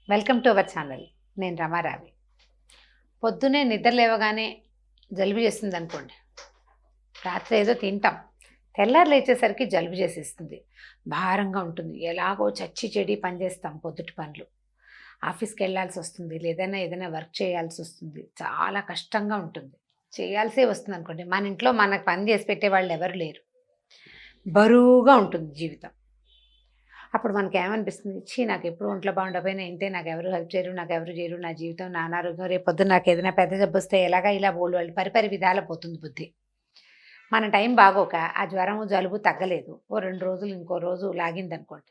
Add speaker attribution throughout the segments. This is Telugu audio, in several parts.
Speaker 1: Welcome to our channel. నేను రమారావి. పొద్దునే నిద్ర లేవగానే జలుబు చేస్తుంది అనుకోండి, రాత్రి ఏదో తింటాం, తెల్లారు లేచేసరికి జలుబు చేసేస్తుంది, భారంగా ఉంటుంది, ఎలాగో చచ్చి చెడి పని చేస్తాం. పొద్దుటి పనులు ఆఫీస్కి వెళ్ళాల్సి వస్తుంది, లేదన్నా ఏదైనా వర్క్ చేయాల్సి వస్తుంది, చాలా కష్టంగా ఉంటుంది. చేయాల్సే వస్తుంది అనుకోండి, మన ఇంట్లో మనకు పని చేసి పెట్టే వాళ్ళు ఎవరు లేరు, బరువుగా ఉంటుంది జీవితం. అప్పుడు మనకి ఏమనిపిస్తుంది, నాకు ఎప్పుడు ఒంట్లో బాగుండకపోయినా ఇంతే, నాకు ఎవరు హెల్ప్ చేయరు, నాకు ఎవరు చేయరు, నా జీవితం నా అనారోగ్యం, రేపు పొద్దున్న నాకు ఏదైనా పెద్ద జబ్బు వస్తే ఎలాగా, ఇలా వాళ్ళు పరిపరి విధాల పోతుంది బుద్ధి. మన టైం బాగోక ఆ జ్వరము జలుబు తగ్గలేదు, ఓ 2 రోజులు ఇంకో రోజు లాగిందనుకోండి,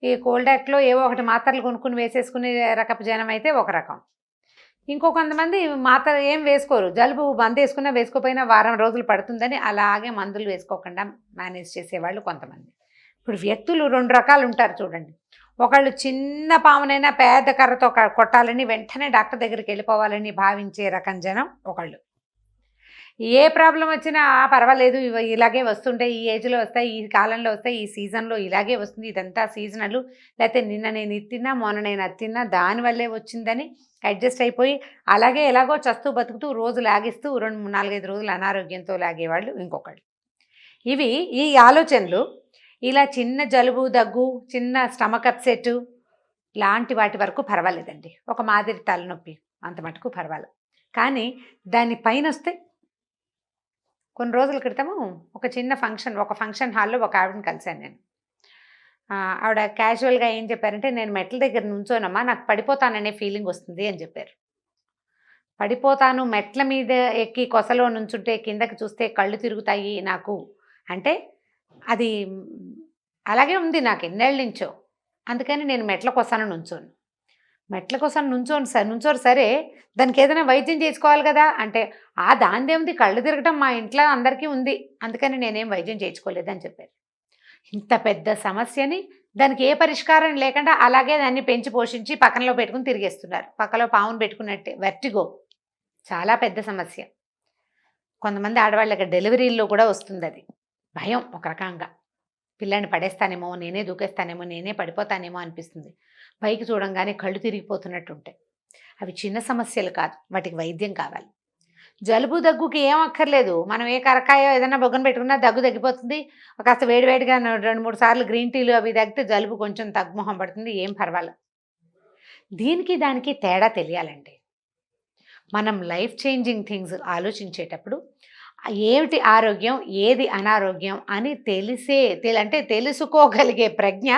Speaker 1: ఈ కోల్డ్ యాక్ట్లో ఏవో ఒకటి మాత్రలు కొనుక్కుని వేసేసుకునే రకపు జనం అయితే ఒక రకం. ఇంకో కొంతమంది మాత్ర ఏం వేసుకోరు, జలుబు మందు వేసుకున్నా వేసుకోపోయినా వారం రోజులు పడుతుందని అలాగే మందులు వేసుకోకుండా మేనేజ్ చేసేవాళ్ళు కొంతమంది. ఇప్పుడు వ్యక్తులు 2 రకాలు ఉంటారు చూడండి. ఒకళ్ళు చిన్న పామునైనా పెద్ద కర్రతో కొట్టాలని వెంటనే డాక్టర్ దగ్గరికి వెళ్ళిపోవాలని భావించే రకం జనం ఒకళ్ళు. ఏ ప్రాబ్లం వచ్చినా పర్వాలేదు, ఇలాగే వస్తుంటాయి, ఈ ఏజ్లో వస్తాయి, ఈ కాలంలో వస్తాయి, ఈ సీజన్లో ఇలాగే వస్తుంది, ఇదంతా సీజనల్, లేకపోతే నిన్న నేను ఇది తిన్నా, మొన్న నేను అది తిన్నా, దానివల్లే వచ్చిందని అడ్జస్ట్ అయిపోయి అలాగే ఎలాగో చస్తూ బతుకుతూ రోజు లాగిస్తూ 4-5 రోజులు అనారోగ్యంతో లాగేవాళ్ళు ఇంకొకళ్ళు. ఇవి ఈ ఆలోచనలు ఇలా చిన్న జలుబు దగ్గు, చిన్న స్టమక్ అప్సెట్ లాంటి వాటి వరకు పర్వాలేదండి, ఒక మాదిరి తలనొప్పి అంత మటుకు పర్వాలేదు. కానీ దాని పైన వస్తే, కొన్ని రోజుల క్రితము ఒక చిన్న ఫంక్షన్ హాల్లో ఒక ఆవిడని కలిశాను నేను. ఆవిడ క్యాజువల్గా ఏం చెప్పారంటే, నేను మెట్ల దగ్గర నుంచోనమ్మా, నాకు పడిపోతాననే ఫీలింగ్ వస్తుంది అని చెప్పారు. పడిపోతాను, మెట్ల మీద ఎక్కి కొసలో నుంచుంటే కిందకి చూస్తే కళ్ళు తిరుగుతాయి నాకు అంటే, అది అలాగే ఉంది నాకు ఎన్నేళ్ళ నుంచో. అందుకని నేను మెట్ల కొసన నుంచోను. మెట్ల కోసం నుంచోరు సరే, దానికి ఏదైనా వైద్యం చేసుకోవాలి కదా అంటే, దానిదేముంది, కళ్ళు తిరగటం మా ఇంట్లో అందరికీ ఉంది, అందుకని నేనేం వైద్యం చేయించుకోలేదని చెప్పారు. ఇంత పెద్ద సమస్యని దానికి ఏ పరిష్కారం లేకుండా అలాగే దాన్ని పెంచి పోషించి పక్కనలో పెట్టుకుని తిరిగేస్తున్నారు. పక్కలో పావును పెట్టుకున్నట్టే. వెర్టిగో చాలా పెద్ద సమస్య. కొంతమంది ఆడవాళ్ళకి డెలివరీల్లో కూడా వస్తుంది అది. భయం ఒక రకంగా, పిల్లాన్ని పడేస్తానేమో, నేనే దూకేస్తానేమో, నేనే పడిపోతానేమో అనిపిస్తుంది. పైకి చూడంగానే కళ్ళు తిరిగిపోతున్నట్టు ఉంటాయి. అవి చిన్న సమస్యలు కాదు, వాటికి వైద్యం కావాలి. జలుబు దగ్గుకి ఏం అక్కర్లేదు, మనం ఏ కరకాయో ఏదైనా బొగ్గన పెట్టుకున్నా దగ్గు తగ్గిపోతుంది. కాస్త వేడివేడిగా 2-3 సార్లు గ్రీన్ టీలు అవి తగ్గితే జలుబు కొంచెం తగ్గుముఖం పడుతుంది, ఏం పర్వాలేదు. దీనికి దానికి తేడా తెలియాలండి. మనం లైఫ్ చేంజింగ్ థింగ్స్ ఆలోచించేటప్పుడు ఏమిటి ఆరోగ్యం, ఏది అనారోగ్యం అని తెలుసుకోగలిగే ప్రజ్ఞ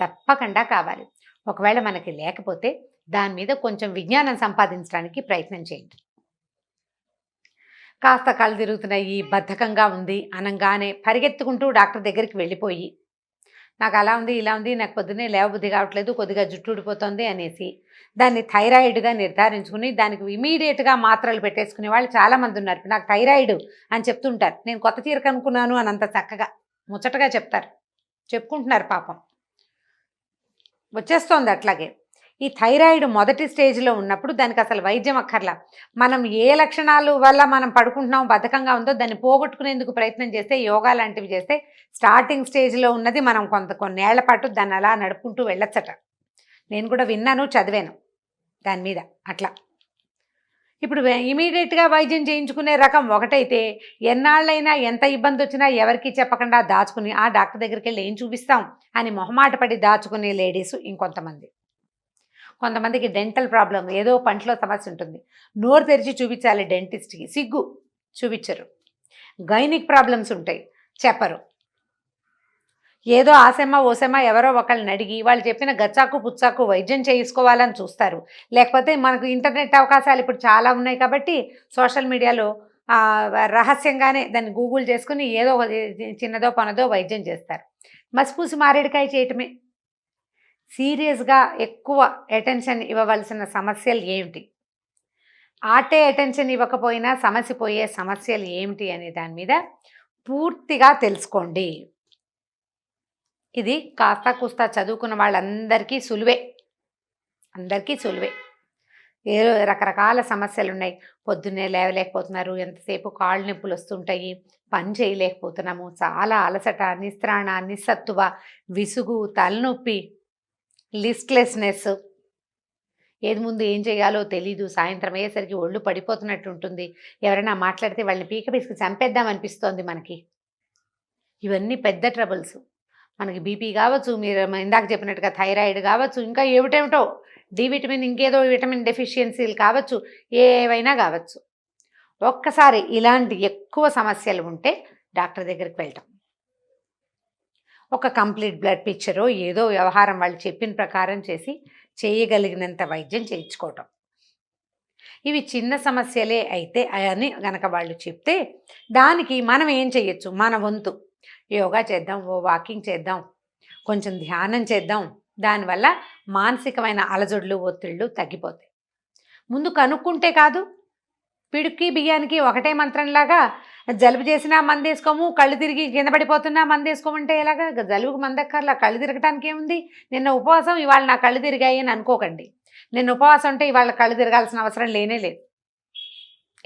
Speaker 1: తప్పకుండా కావాలి. ఒకవేళ మనకి లేకపోతే దాని మీద కొంచెం విజ్ఞానం సంపాదించడానికి ప్రయత్నం చేయండి. కాస్త కళ్ళు తిరుగుతున్నాయి, బద్ధకంగా ఉంది అనంగానే పరిగెత్తుకుంటూ డాక్టర్ దగ్గరికి వెళ్ళిపోయి, నాకు అలా ఉంది, ఇలా ఉంది, నాకు పొద్దున్నే లేవబుద్ధి కావట్లేదు, కొద్దిగా జుట్టు ఊడిపోతుంది అనేసి దాన్ని థైరాయిడ్గా నిర్ధారించుకుని దానికి ఇమీడియట్గా మాత్రలు పెట్టేసుకునే వాళ్ళు చాలామంది ఉన్నారు. నాకు థైరాయిడ్ అని చెప్తుంటారు. నేను కొత్త చీర కనుక్కున్నాను అని అంత చక్కగా ముచ్చటగా చెప్పుకుంటున్నారు పాపం, వచ్చేస్తోంది అట్లాగే. ఈ థైరాయిడ్ మొదటి స్టేజ్లో ఉన్నప్పుడు దానికి అసలు వైద్యం అక్కర్లా. మనం ఏ లక్షణాలు వల్ల మనం పడుకుంటున్నాం, బద్ధకంగా ఉందో దాన్ని పోగొట్టుకునేందుకు ప్రయత్నం చేస్తే, యోగా లాంటివి చేస్తే స్టార్టింగ్ స్టేజ్లో ఉన్నది మనం కొన్నేళ్ల పాటు దాన్ని అలా నడుపుకుంటూ వెళ్ళొచ్చట. నేను కూడా విన్నాను, చదివాను దాని మీద. అట్లా ఇప్పుడు ఇమీడియట్గా వైద్యం చేయించుకునే రకం ఒకటైతే, ఎన్నాళ్ళైనా ఎంత ఇబ్బంది వచ్చినా ఎవరికి చెప్పకుండా దాచుకుని ఆ డాక్టర్ దగ్గరికి వెళ్ళి ఏం చూపిస్తాం అని మొహమాట పడి దాచుకునే లేడీసు ఇంకొంతమంది. కొంతమందికి డెంటల్ ప్రాబ్లం, ఏదో పంటలో సమస్య ఉంటుంది, నోరు తెరిచి చూపించాలి డెంటిస్ట్కి, సిగ్గు, చూపించరు. గైనిక్ ప్రాబ్లమ్స్ ఉంటాయి, చెప్పరు. ఏదో ఆసెమ్మ ఓసెమ్మ ఎవరో ఒకళ్ళని అడిగి వాళ్ళు చెప్పిన గచ్చాకు పుచ్చాకు వైద్యం చేసుకోవాలని చూస్తారు. లేకపోతే మనకు ఇంటర్నెట్ అవకాశాలు ఇప్పుడు చాలా ఉన్నాయి కాబట్టి సోషల్ మీడియాలో రహస్యంగానే దాన్ని గూగుల్ చేసుకుని ఏదో చిన్నదో పనదో వైద్యం చేస్తారు. మసిపూసి మారేడుకాయ చేయటమే. సీరియస్గా ఎక్కువ అటెన్షన్ ఇవ్వవలసిన సమస్యలు ఏమిటి, అటెన్షన్ ఇవ్వకపోయినా సమస్య పోయే సమస్యలు ఏమిటి అనే దాని మీద పూర్తిగా తెలుసుకోండి. ఇది కాస్త కూస్తా చదువుకున్న వాళ్ళందరికీ సులువే, ఏదో రకరకాల సమస్యలు ఉన్నాయి. పొద్దున్నే లేవలేకపోతున్నారు, ఎంతసేపు కాళ్ళు నొప్పులు వస్తుంటాయి, పని చేయలేకపోతున్నాము, చాలా అలసట, నిస్త్రాణ, నిస్సత్తువ, విసుగు, తలనొప్పి, లిస్ట్లెస్నెస్, ఏది ముందు ఏం చేయాలో తెలీదు. సాయంత్రం అయ్యేసరికి ఒళ్ళు పడిపోతున్నట్టు ఉంటుంది. ఎవరైనా మాట్లాడితే వాళ్ళని పీక పిసికి చంపేద్దాం అనిపిస్తోంది మనకి. ఇవన్నీ పెద్ద ట్రబుల్స్. మనకి బీపీ కావచ్చు, మీరు ఇందాక చెప్పినట్టుగా థైరాయిడ్ కావచ్చు, ఇంకా ఏమిటేమిటో డి విటమిన్, ఇంకేదో విటమిన్ డెఫిషియన్సీలు కావచ్చు, ఏవైనా కావచ్చు. ఒక్కసారి ఇలాంటి ఎక్కువ సమస్యలు ఉంటే డాక్టర్ దగ్గరికి వెళ్ళటం. ఒక కంప్లీట్ బ్లడ్ పిక్చరో ఏదో వ్యవహారం వాళ్ళు చెప్పిన ప్రకారం చేసి చేయగలిగినంత వైద్యం చేయించుకోవటం. ఇవి చిన్న సమస్యలే అయితే అని గనక వాళ్ళు చెప్తే దానికి మనం ఏం చేయొచ్చు? మన వంతు యోగా చేద్దాం, వాకింగ్ చేద్దాం, కొంచెం ధ్యానం చేద్దాం. దానివల్ల మానసికమైన అలజడులు, ఒత్తిళ్ళు తగ్గిపోతాయి. ముందు కనుక్కుంటే కాదు. పిడుక్కి బియ్యానికి ఒకటే మంత్రంలాగా జలుబు చేసినా మందేసుకోము, కళ్ళు తిరిగి కింద పడిపోతున్నా మందేసుకోమంటే ఎలాగా? జలుబుకు మందక్కర్లా, కళ్ళు తిరగటానికి ఏముంది? నిన్న ఉపవాసం, ఇవాళ నా కళ్ళు తిరిగాయి అని అనుకోకండి. నిన్న ఉపవాసం అంటే ఇవాళ కళ్ళు తిరగాల్సిన అవసరం లేనే లేదు.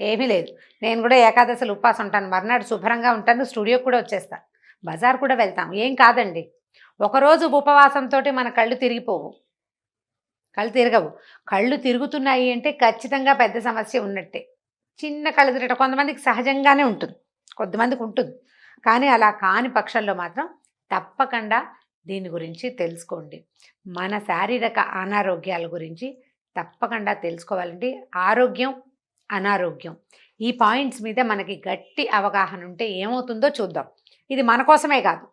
Speaker 1: ఏమీ లేదు. నేను కూడా ఏకాదశులు ఉపవాసం ఉంటాను, మర్నాడు శుభ్రంగా ఉంటాను, స్టూడియోకి కూడా వచ్చేస్తా, బజార్ కూడా వెళ్తాం, ఏం కాదండి. ఒకరోజు ఉపవాసంతో మన కళ్ళు తిరిగిపోవు, కళ్ళు తిరగవు. కళ్ళు తిరుగుతున్నాయి అంటే ఖచ్చితంగా పెద్ద సమస్య ఉన్నట్టే. చిన్న కళ్ళు తిరగటం కొంతమందికి సహజంగానే ఉంటుంది, కొంతమందికి ఉంటుంది. కానీ అలా కాని పక్షంలో మాత్రం తప్పకుండా దీని గురించి తెలుసుకోండి. మన శారీరక అనారోగ్యాల గురించి తప్పకుండా తెలుసుకోవాలండి. ఆరోగ్యం, అనారోగ్యం ఈ పాయింట్స్ మీద మనకి గట్టి అవగాహన ఉంటే ఏమవుతుందో చూద్దాం. ఇది మన కోసమే కాదు,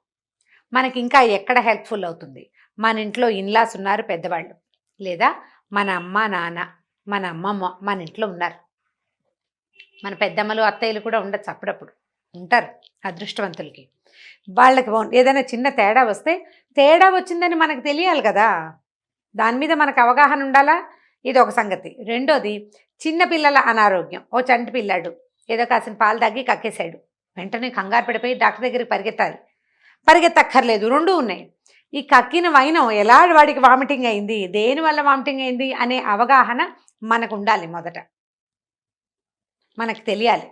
Speaker 1: మనకి ఇంకా ఎక్కడ హెల్ప్ఫుల్ అవుతుంది. మన ఇంట్లో ఇన్లాస్ ఉన్నారు పెద్దవాళ్ళు, లేదా మన అమ్మ నాన్న, మన అమ్మమ్మ మన ఇంట్లో ఉన్నారు. మన పెద్దమ్మలు అత్తయ్యలు కూడా ఉండొచ్చు, అప్పుడప్పుడు ఉంటారు అదృష్టవంతులకి. వాళ్ళకి ఏదైనా చిన్న తేడా వస్తే తేడా వచ్చిందని మనకు తెలియాలి కదా, దాని మీద మనకు అవగాహన ఉండాలా. ఇది ఒక సంగతి. రెండోది, చిన్నపిల్లల అనారోగ్యం. ఓ చంటి పిల్లాడు ఏదో కాసిన పాలు తగ్గి కక్కేశాడు, వెంటనే కంగారు పడిపోయి డాక్టర్ దగ్గరికి పరిగెత్తాలి. పరిగెత్తక్కర్లేదు, రెండూ ఉన్నాయి. ఈ కక్కిన వైనం ఎలా వాడికి వామిటింగ్ అయింది, దేనివల్ల వామిటింగ్ అయింది అనే అవగాహన మనకు ఉండాలి. మొదట మనకు తెలియాలి.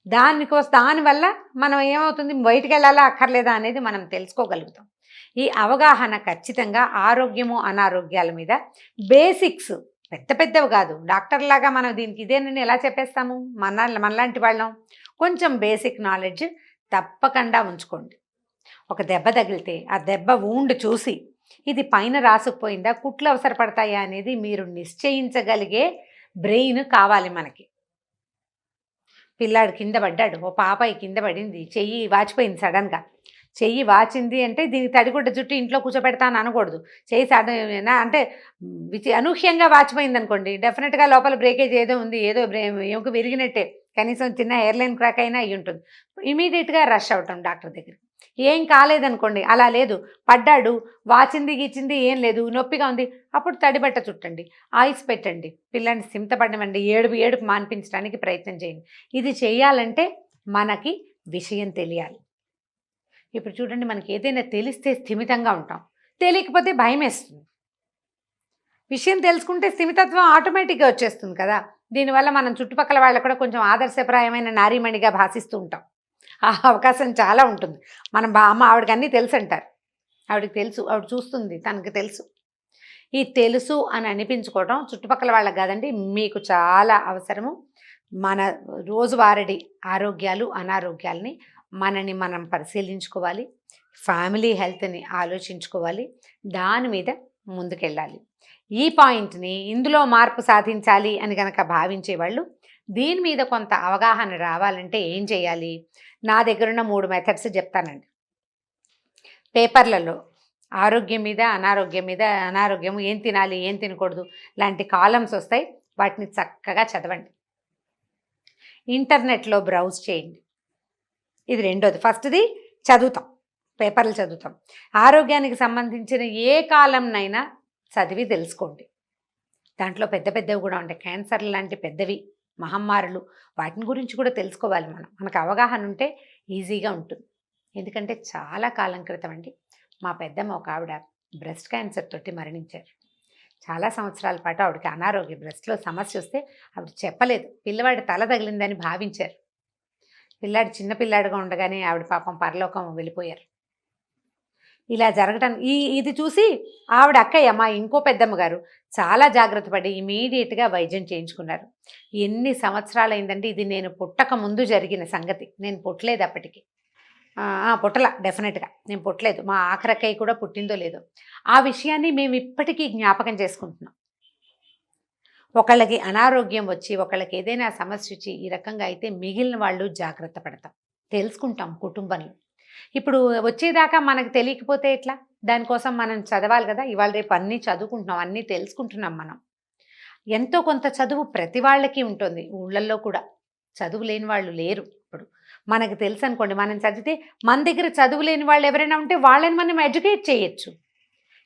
Speaker 1: దానివల్ల మనం ఏమవుతుంది, బయటికి వెళ్ళాలా అక్కర్లేదా అనేది మనం తెలుసుకోగలుగుతాం. ఈ అవగాహన ఖచ్చితంగా ఆరోగ్యము అనారోగ్యాల మీద బేసిక్స్, పెద్ద పెద్దవి కాదు. డాక్టర్లాగా మనం దీనికి ఇదేనని ఎలా చెప్పేస్తాము? మనలాంటి వాళ్ళం కొంచెం బేసిక్ నాలెడ్జ్ తప్పకుండా ఉంచుకోండి. ఒక దెబ్బ తగిలితే ఆ దెబ్బ వూండ్ చూసి ఇది పైన రాసుకుపోయిందా, కుట్లు అవసరపడతాయా అనేది మీరు నిశ్చయించగలిగే బ్రెయిన్ కావాలి మనకి. పిల్లాడు కింద పడ్డాడు, ఓ పాపాయి కింద పడింది, చెయ్యి వాచిపోయింది, సడన్గా చెయ్యి వాచింది అంటే దీనికి తడిగుడ్డ జుట్టు ఇంట్లో కూర్చోబెడతాను అనకూడదు. చెయ్యి సడన్ అంటే అనూహ్యంగా వాచిపోయింది అనుకోండి, డెఫినెట్గా లోపల బ్రేకేజ్ ఏదో ఉంది, ఏదో ఎముక విరిగినట్టే, కనీసం చిన్న ఎయిర్లైన్ క్రాక్ అయినా అయ్యి ఉంటుంది. ఇమీడియట్గా రష్ అవటం డాక్టర్ దగ్గరికి. ఏం కాలేదనుకోండి, అలా లేదు, పడ్డాడు, వాచింది గీచింది ఏం లేదు, నొప్పిగా ఉంది, అప్పుడు తడిబట్ట చుట్టండి, ఐస్ పెట్టండి, పిల్లని స్థిమితపడనివ్వండి, ఏడుపు మాన్పించడానికి ప్రయత్నం చేయండి. ఇది చేయాలంటే మనకి విషయం తెలియాలి. ఇప్పుడు చూడండి, మనకి ఏదైనా తెలిస్తే స్థిమితంగా ఉంటాం, తెలియకపోతే భయం వేస్తుంది. విషయం తెలుసుకుంటే స్థిమితత్వం ఆటోమేటిక్గా వచ్చేస్తుంది కదా. దీనివల్ల మనం చుట్టుపక్కల వాళ్ళకు కూడా కొంచెం ఆదర్శప్రాయమైన నారీమణిగా భాషిస్తూ ఉంటాం. ఆ అవకాశం చాలా ఉంటుంది. మనం అమ్మ ఆవిడకి అన్నీ తెలుసు అంటారు, ఆవిడకి తెలుసు, ఆవిడ చూస్తుంది, తనకు తెలుసు. ఈ తెలుసు అని అనిపించుకోవడం చుట్టుపక్కల వాళ్ళకి కాదండి, మీకు చాలా అవసరము. మన రోజువారీ ఆరోగ్యాలు అనారోగ్యాలని మనని మనం పరిశీలించుకోవాలి, ఫ్యామిలీ హెల్త్ని ఆలోచించుకోవాలి, దాని మీద ముందుకెళ్ళాలి. ఈ పాయింట్ని, ఇందులో మార్పు సాధించాలి అని కనుక భావించేవాళ్ళు, దీని మీద కొంత అవగాహన రావాలంటే ఏం చేయాలి? నా దగ్గరున్న 3 మెథడ్స్ చెప్తానండి. పేపర్లలో ఆరోగ్యం మీద, అనారోగ్యం, ఏం తినాలి ఏం తినకూడదు లాంటి కాలమ్స్ వస్తాయి, వాటిని చక్కగా చదవండి. ఇంటర్నెట్లో బ్రౌజ్ చేయండి. ఇది రెండోది. ఫస్ట్ది చదువుతాం, పేపర్లు చదువుతాం. ఆరోగ్యానికి సంబంధించిన ఏ కాలంనైనా చదివి తెలుసుకోండి. దాంట్లో పెద్ద పెద్దవి కూడా ఉంటాయి, క్యాన్సర్ లాంటి పెద్దవి, మహమ్మారులు, వాటిని గురించి కూడా తెలుసుకోవాలి. మనకు అవగాహన ఉంటే ఈజీగా ఉంటుంది. ఎందుకంటే చాలా కాలం క్రితం అండి, మా పెద్దమ్మ ఒక ఆవిడ బ్రెస్ట్ క్యాన్సర్ తోటి మరణించారు. చాలా సంవత్సరాల పాటు ఆవిడకి అనారోగ్య, బ్రెస్ట్లో సమస్య వస్తే ఆవిడ చెప్పలేదు, పిల్లవాడి తల తగిలిందని భావించారు. పిల్లాడు చిన్నపిల్లాడుగా ఉండగానే ఆవిడ పాపం పరలోకం వెళ్ళిపోయారు. ఇలా జరగటం ఇది చూసి ఆవిడ అక్కయ్య మా ఇంకో పెద్దమ్మ గారు చాలా జాగ్రత్త పడి ఇమీడియట్గా వైద్యం చేయించుకున్నారు. ఎన్ని సంవత్సరాలు అయిందంటే, ఇది నేను పుట్టక ముందు జరిగిన సంగతి. నేను పుట్టలేదు అప్పటికి, పుట్టల, డెఫినెట్గా నేను పుట్టలేదు. మా ఆఖరక్కయ్య కూడా పుట్టిందో లేదో. ఆ విషయాన్ని మేము ఇప్పటికీ జ్ఞాపకం చేసుకుంటున్నాం. ఒకళ్ళకి అనారోగ్యం వచ్చి, ఒకళ్ళకి ఏదైనా సమస్య వచ్చి ఈ రకంగా అయితే మిగిలిన వాళ్ళు జాగ్రత్త పడతాం, తెలుసుకుంటాం కుటుంబంలో. ఇప్పుడు వచ్చేదాకా మనకు తెలియకపోతే ఎట్లా? దానికోసం మనం చదవాలి కదా. ఇవాళ రేపు అన్నీ చదువుకుంటున్నాం, అన్నీ తెలుసుకుంటున్నాం మనం. ఎంతో కొంత చదువు ప్రతి వాళ్ళకి ఉంటుంది. ఊళ్ళల్లో కూడా చదువు లేని వాళ్ళు లేరు. ఇప్పుడు మనకు తెలుసు అనుకోండి, మనం చదివితే మన దగ్గర చదువు లేని వాళ్ళు ఎవరైనా ఉంటే వాళ్ళని మనం ఎడ్యుకేట్ చేయొచ్చు.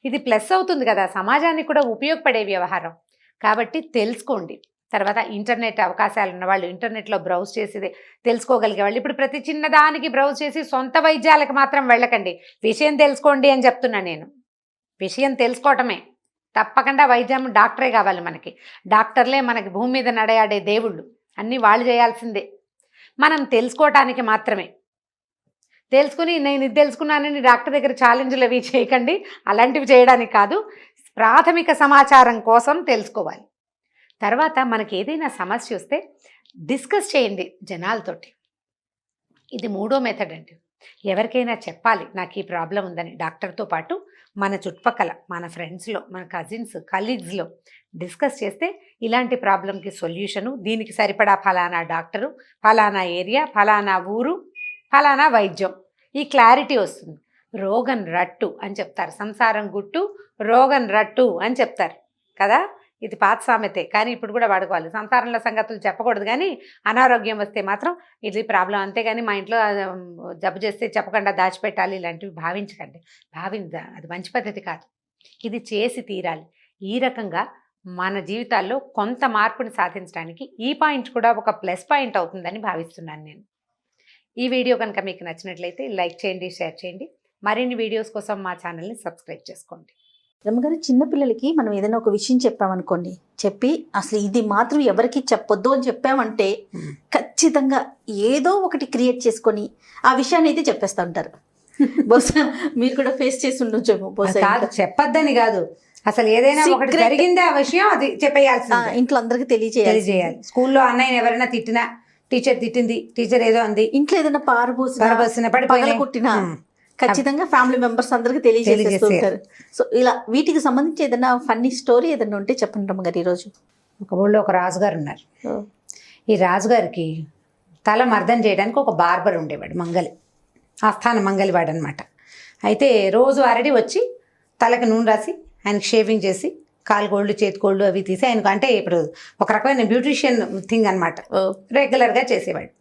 Speaker 1: ఇది ప్లస్ అవుతుంది కదా, సమాజానికి కూడా ఉపయోగపడే వ్యవహారం. కాబట్టి తెలుసుకోండి. తర్వాత ఇంటర్నెట్ అవకాశాలు ఉన్నవాళ్ళు ఇంటర్నెట్లో బ్రౌజ్ చేసి తెలుసుకోగలిగే వాళ్ళు. ఇప్పుడు ప్రతి చిన్నదానికి బ్రౌజ్ చేసి సొంత వైద్యాలకు మాత్రం వెళ్ళకండి. విషయం తెలుసుకోండి అని చెప్తున్నా నేను. విషయం తెలుసుకోవటమే తప్పకుండా. వైద్యం డాక్టరే కావాలి మనకి. డాక్టర్లే మనకి భూమి మీద నడయాడే దేవుళ్ళు. అన్నీ వాళ్ళు చేయాల్సిందే, మనం తెలుసుకోవటానికి మాత్రమే. తెలుసుకుని నేను ఇది తెలుసుకున్నానని డాక్టర్ దగ్గర ఛాలెంజ్లు అవి చేయకండి. అలాంటివి చేయడానికి కాదు, ప్రాథమిక సమాచారం కోసం తెలుసుకోవాలి. తర్వాత మనకి ఏదైనా సమస్య వస్తే డిస్కస్ చేయండి జనాలతోటి. ఇది 3వ మెథడ్ అండి. ఎవరికైనా చెప్పాలి నాకు ఈ ప్రాబ్లం ఉందని, డాక్టర్తో పాటు మన చుట్టుపక్కల, మన ఫ్రెండ్స్లో, మన కజిన్స్, కలీగ్స్లో డిస్కస్ చేస్తే ఇలాంటి ప్రాబ్లంకి సొల్యూషను, దీనికి సరిపడా ఫలానా డాక్టరు, ఫలానా ఏరియా, ఫలానా ఊరు, ఫలానా వైద్యం, ఈ క్లారిటీ వస్తుంది. రోగం రట్టు అని చెప్తారు, సంసారం గుట్టు రోగం రట్టు అని చెప్తారు కదా. ఇది పాత సామెతే, కానీ ఇప్పుడు కూడా వాడుకోవాలి. సంసారంలో సంగతులు చెప్పకూడదు, కానీ అనారోగ్యం వస్తే మాత్రం ఇది ప్రాబ్లం, అంతేగాని మా ఇంట్లో జబ్బు చేస్తే చెప్పకుండా దాచిపెట్టాలి ఇలాంటివి భావించకండి. అది మంచి పద్ధతి కాదు. ఇది చేసి తీరాలి. ఈ రకంగా మన జీవితాల్లో కొంత మార్పుని సాధించడానికి ఈ పాయింట్ కూడా ఒక ప్లస్ పాయింట్ అవుతుందని భావిస్తున్నాను నేను. ఈ వీడియో కనుక మీకు నచ్చినట్లయితే లైక్ చేయండి, షేర్ చేయండి. మరిన్ని వీడియోస్ కోసం మా ఛానల్ని సబ్స్క్రైబ్ చేసుకోండి.
Speaker 2: రమ్మగారు, చిన్నపిల్లలకి మనం ఏదైనా ఒక విషయం చెప్పామనుకోండి, చెప్పి అసలు ఇది మాత్రం ఎవరికి చెప్పొద్దు అని చెప్పామంటే ఖచ్చితంగా ఏదో ఒకటి క్రియేట్ చేసుకొని ఆ విషయాన్ని అయితే చెప్పేస్తూ ఉంటారు. బహుశా మీరు కూడా ఫేస్ చేసి ఉండొచ్చేమో.
Speaker 1: కాదు, చెప్పొద్దని కాదు, అసలు ఏదైనా ఒకటి జరిగిందే ఆ విషయం అది చెప్పేయాల్సి,
Speaker 2: ఇంట్లో అందరికి తెలియజేయాలి.
Speaker 1: స్కూల్లో అన్నయ్యని ఎవరైనా తిట్టినా, టీచర్ తిట్టింది, టీచర్ ఏదో అంది,
Speaker 2: ఇంట్లో ఏదైనా పారబోసిన పగల కుట్టినా ఖచ్చితంగా ఫ్యామిలీ మెంబర్స్ అందరికి తెలియజేస్తుంటారు. సో ఇలా వీటికి సంబంధించి ఏదైనా ఫన్నీ స్టోరీ ఏదైనా ఉంటే చెప్పండి రమ్మగారు. ఈరోజు
Speaker 1: ఒక ఊళ్ళో ఒక రాజుగారు ఉన్నారు. ఈ రాజుగారికి తల మర్దన చేయడానికి ఒక బార్బర్ ఉండేవాడు, మంగలి, ఆస్థాన మంగలివాడు అనమాట. అయితే రోజు అరడి వచ్చి తలకి నూనె రాసి ఆయనకి షేవింగ్ చేసి కాలు కోళ్ళు చేతి కోళ్ళు అవి తీసి ఆయనకు, అంటే ఇప్పుడు ఒక రకమైన బ్యూటిషియన్ థింగ్ అనమాట, రెగ్యులర్గా చేసేవాడు.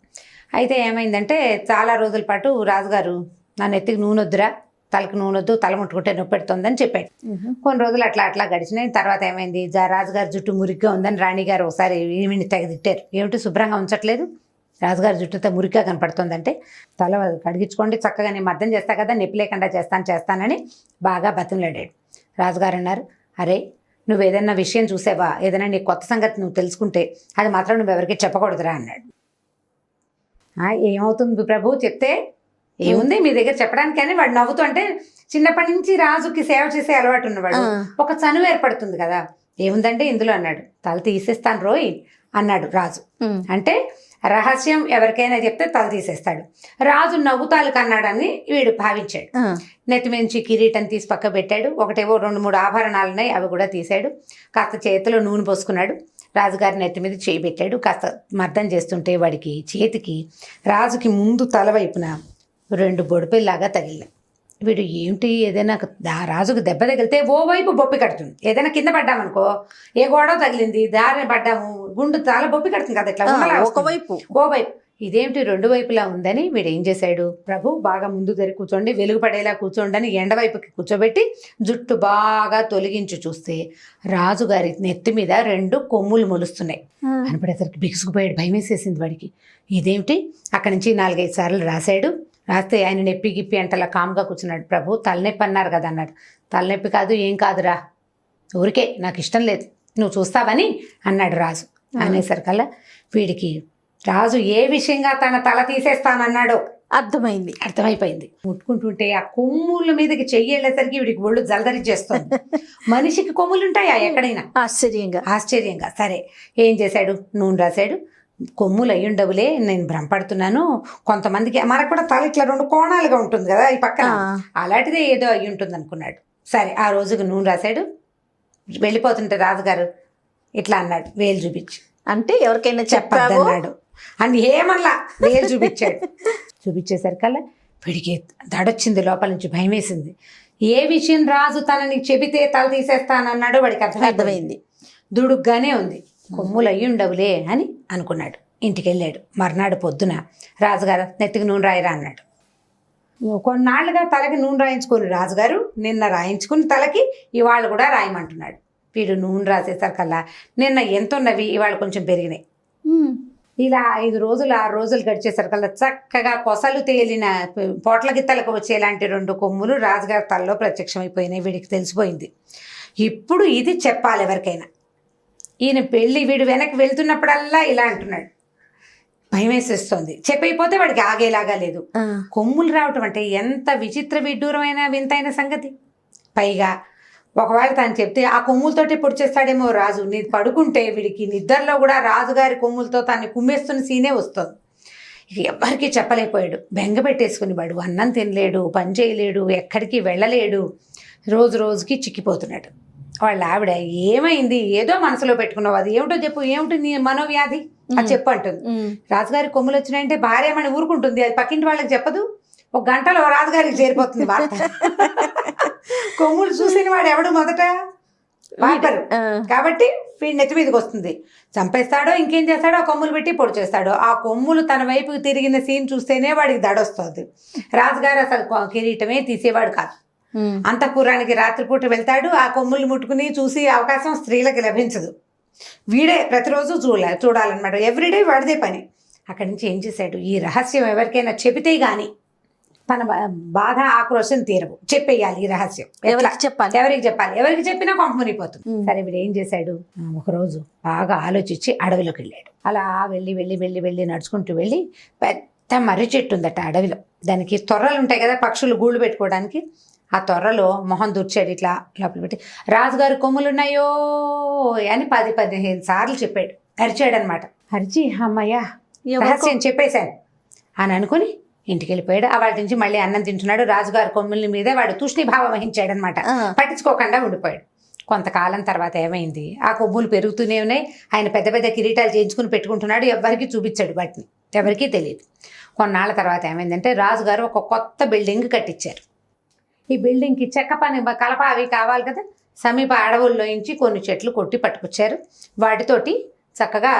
Speaker 1: అయితే ఏమైందంటే చాలా రోజుల పాటు రాజుగారు నా నెత్తికి నూనె వద్దురా, తలకి నూనె వద్దు, తల ముట్టుకుంటే నొప్పి పెడుతుందని చెప్పాడు. కొన్ని రోజులు అట్లా గడిచినాయి. తర్వాత ఏమైంది, రాజుగారి జుట్టు మురిగ్గా ఉందని రాణిగారు ఒకసారి ఈవిని తెగ తిట్టారు. ఏమిటి శుభ్రంగా ఉంచట్లేదు, రాజుగారి జుట్టుతో మురిగ్గా కనపడుతుందంటే తల కడిగించుకోండి, చక్కగా నేను మర్దం చేస్తా కదా, నొప్పి లేకుండా చేస్తానని బాగా బతిమలాడాడు. రాజుగారు అన్నారు, అరే నువ్వు ఏదైనా విషయం చూసావా, ఏదైనా నీ కొత్త సంగతి నువ్వు తెలుసుకుంటే అది మాత్రం నువ్వు ఎవరికి చెప్పకూడదురా అన్నాడు. ఏమవుతుంది ప్రభు, చెప్తే ఏముంది మీ దగ్గర చెప్పడానికి అని వాడు నవ్వుతూ, అంటే చిన్నప్పటి నుంచి రాజుకి సేవ చేసే అలవాటు ఉన్నవాడు, ఒక చనువు ఏర్పడుతుంది కదా. ఏముందంటే ఇందులో అన్నాడు, తల తీసేస్తాను రోయ్ అన్నాడు రాజు. అంటే రహస్యం ఎవరికైనా చెప్తే తల తీసేస్తాడు. రాజు నవ్వుతాలకు అన్నాడని వీడు భావించాడు. నెత్తి నుంచి కిరీటం తీసి పక్క పెట్టాడు. ఒకటేవో 2-3 ఆభరణాలు ఉన్నాయి, అవి కూడా తీశాడు. కాస్త చేతిలో నూనె పోసుకున్నాడు. రాజుగారి నెత్తి మీద చేయి పెట్టాడు. కాస్త మర్దం చేస్తుంటే వాడికి చేతికి రాజుకి ముందు తల వైపున 2 బొడిపెల్లాగా తగిలినాయి. వీడు ఏమిటి, ఏదైనా రాజుకు దెబ్బ తగిలితే ఓవైపు బొప్పి కడుతుంది, ఏదైనా కింద పడ్డామనుకో ఏ గోడవ తగిలింది దారిని పడ్డాము గుండు చాలా బొప్పి కడుతుంది కదా, ఇట్లా ఓవైపు. ఇదేమిటి 2 వైపులా ఉందని వీడు ఏం చేశాడు, ప్రభు బాగా ముందు జరిగి కూర్చోండి, వెలుగు పడేలా కూర్చోండి అని ఎండవైపుకి కూర్చోబెట్టి జుట్టు బాగా తొలగించి చూస్తే రాజుగారి నెత్తి మీద 2 కొమ్ములు మొలుస్తున్నాయి. కనపడేసరికి బిగుసుకుపోయాడు, భయం వేసేసింది వాడికి. ఇదేమిటి, అక్కడి నుంచి 4-5 సార్లు రాశాడు. రాస్తే ఆయన నొప్పి గిప్పి అంటలా కామ్గా కూర్చున్నాడు. ప్రభు తలనొప్పి అన్నారు కదా అన్నాడు. తలనొప్పి కాదు, ఏం కాదురా, ఊరికే నాకు ఇష్టం లేదు, నువ్వు చూస్తావని అన్నాడు రాజు. అనేసరికల్లా వీడికి రాజు ఏ విషయంగా తన తల తీసేస్తానన్నాడో అర్థమైపోయింది. ముట్టుకుంటుంటే ఆ కొమ్ముల మీదకి చెయ్యి వెళ్ళేసరికి వీడికి ఒళ్ళు జలదరిచేస్తుంది. మనిషికి కొమ్ములు ఉంటాయా ఎక్కడైనా? ఆశ్చర్యంగా. సరే ఏం చేశాడు, నూనె రాశాడు. కొమ్ములు అయ్యుండవులే, నేను భ్రమపడుతున్నాను, కొంతమందికి మనకు కూడా తల ఇట్లా 2 కోణాలుగా ఉంటుంది కదా ఈ పక్కన, అలాంటిదే ఏదో అయ్యి ఉంటుంది అనుకున్నాడు. సరే ఆ రోజుకి నూనె రాశాడు. వెళ్ళిపోతుంటే రాజుగారు ఇట్లా అన్నాడు, వేలు చూపించి,
Speaker 2: అంటే ఎవరికైనా
Speaker 1: చెప్పద్దన్నాడు అని ఏమల్లా వేలు చూపించాడు. చూపించేసరికల్లా వీడికి దడొచ్చింది, లోపల నుంచి భయం వేసింది. ఏ విషయం రాజు తనని చెబితే తల తీసేస్తానన్నాడో వాడికి అర్థమైంది. దుడుగ్గానే ఉంది. కొమ్ములు అయ్యుండవులే అని అనుకున్నాడు. ఇంటికి వెళ్ళాడు. మర్నాడు పొద్దున రాజుగారు నెత్తికి నూనె రాయిరా అన్నాడు. కొన్నాళ్ళుగా తలకి నూనె రాయించుకుని రాజుగారు నిన్న రాయించుకుని తలకి ఇవాళ కూడా రాయమంటున్నాడు. వీడు నూనె రాసేసరికల్లా నిన్న ఎంత ఉన్నవి ఇవాళ కొంచెం పెరిగినాయి. ఇలా 5 రోజులు 6 రోజులు గడిచేసరికల్లా చక్కగా కొసలు తేలిన పోట్ల గిత్తలకు వచ్చేలాంటి 2 కొమ్ములు రాజుగారి తలలో ప్రత్యక్షమైపోయినాయి. వీడికి తెలిసిపోయింది. ఇప్పుడు ఇది చెప్పాలి ఎవరికైనా. ఈయన వీడు వెనక్కి వెళ్తున్నప్పుడల్లా ఇలా అంటున్నాడు. భయం వేసేస్తోంది. చెప్పైపోతే వాడికి ఆగేలాగా లేదు. కొమ్ములు రావటం అంటే ఎంత విచిత్ర విడ్డూరమైన వింతైన సంగతి. పైగా ఒకవేళ తను చెప్తే ఆ కొమ్ములతోటి పొడిచేస్తాడేమో రాజు. నీ పడుకుంటే వీడికి నిద్రలో కూడా రాజుగారి కొమ్ములతో తను కుమ్మేస్తున్న సీనే వస్తుంది. ఇక ఎవ్వరికీ చెప్పలేకపోయాడు. బెంగ పెట్టేసుకుని వాడు అన్నం తినలేడు, పని చేయలేడు, ఎక్కడికి వెళ్ళలేడు. రోజు రోజుకి చిక్కిపోతున్నాడు. వాళ్ళ ఆవిడ ఏమైంది, ఏదో మనసులో పెట్టుకున్నావు, అది ఏమిటో చెప్పు, ఏమిటి నీ మనోవ్యాధి అది చెప్పు అంటుంది. రాజుగారి కొమ్ములు వచ్చినాయంటే భార్య ఏమని ఊరుకుంటుంది, అది పక్కింటి వాళ్ళకి చెప్పదు. 1 గంటలో రాజుగారికి చేరిపోతుంది వార్త. కొమ్ములు చూసిన వాడు ఎవడు మొదట వార్తరు కాబట్టి వీడి నెత్తి మీదకి వస్తుంది. చంపేస్తాడో ఇంకేం చేస్తాడో ఆ కొమ్ములు పెట్టి పొడి చేస్తాడో. ఆ కొమ్ములు తన వైపుకి తిరిగిన సీన్ చూస్తేనే వాడికి దడొస్తుంది. రాజుగారు అసలు కిరీటమే తీసేవాడు కాదు. అంతఃపురానికి రాత్రిపూట వెళ్తాడు. ఆ కొమ్ములు ముట్టుకుని చూసి అవకాశం స్త్రీలకు లభించదు. వీడే ప్రతిరోజు చూడాలన్నమాట. ఎవ్రీడే వాడిదే పని. అక్కడి నుంచి ఏం చేశాడు, ఈ రహస్యం ఎవరికైనా చెబితే గాని తన బాధ ఆక్రోశం తీరవు. చెప్పేయాలి ఈ రహస్యం. ఎవరికి చెప్పాలి, ఎవరికి చెప్పినా కొంప మునిగిపోతుంది. సరే వీడు ఏం చేశాడు, ఒకరోజు బాగా ఆలోచించి అడవిలోకి వెళ్ళాడు. అలా వెళ్ళి వెళ్ళి వెళ్ళి వెళ్ళి నడుచుకుంటూ వెళ్ళి పెద్ద మర్రి చెట్టు ఉందట అడవిలో. దానికి తొర్రలు ఉంటాయి కదా పక్షులు గూళ్ళు పెట్టుకోవడానికి. ఆ తొర్రలో మొహం దూర్చాడు ఇట్లా లోపల పెట్టి, రాజుగారి కొమ్ములున్నాయో అని 10-15 సార్లు చెప్పాడు. అరిచాడు అనమాట. అరిచి అమ్మయ్యా రహస్యం చెప్పేశాను అని అనుకుని ఇంటికి వెళ్ళిపోయాడు. వాటి నుంచి మళ్ళీ అన్నం తింటున్నాడు. రాజుగారి కొమ్ముల మీదే వాడు తూష్ణీభావం వహించాడు అనమాట. పట్టించుకోకుండా ఉండిపోయాడు. కొంతకాలం తర్వాత ఏమైంది, ఆ కొమ్ములు పెరుగుతూనే ఉన్నాయి. ఆయన పెద్ద పెద్ద కిరీటాలు చేయించుకుని పెట్టుకుంటున్నాడు. ఎవరికి చూపించాడు వాటిని, ఎవరికీ తెలియదు. కొన్నాళ్ళ తర్వాత ఏమైందంటే రాజుగారు ఒక కొత్త బిల్డింగ్ కట్టించారు. ఈ బిల్డింగ్కి చెక్క పని కలప అవి కావాలి కదా. సమీప అడవుల్లో నుంచి కొన్ని చెట్లు కొట్టి పట్టుకొచ్చారు. వాటితోటి చక్కగా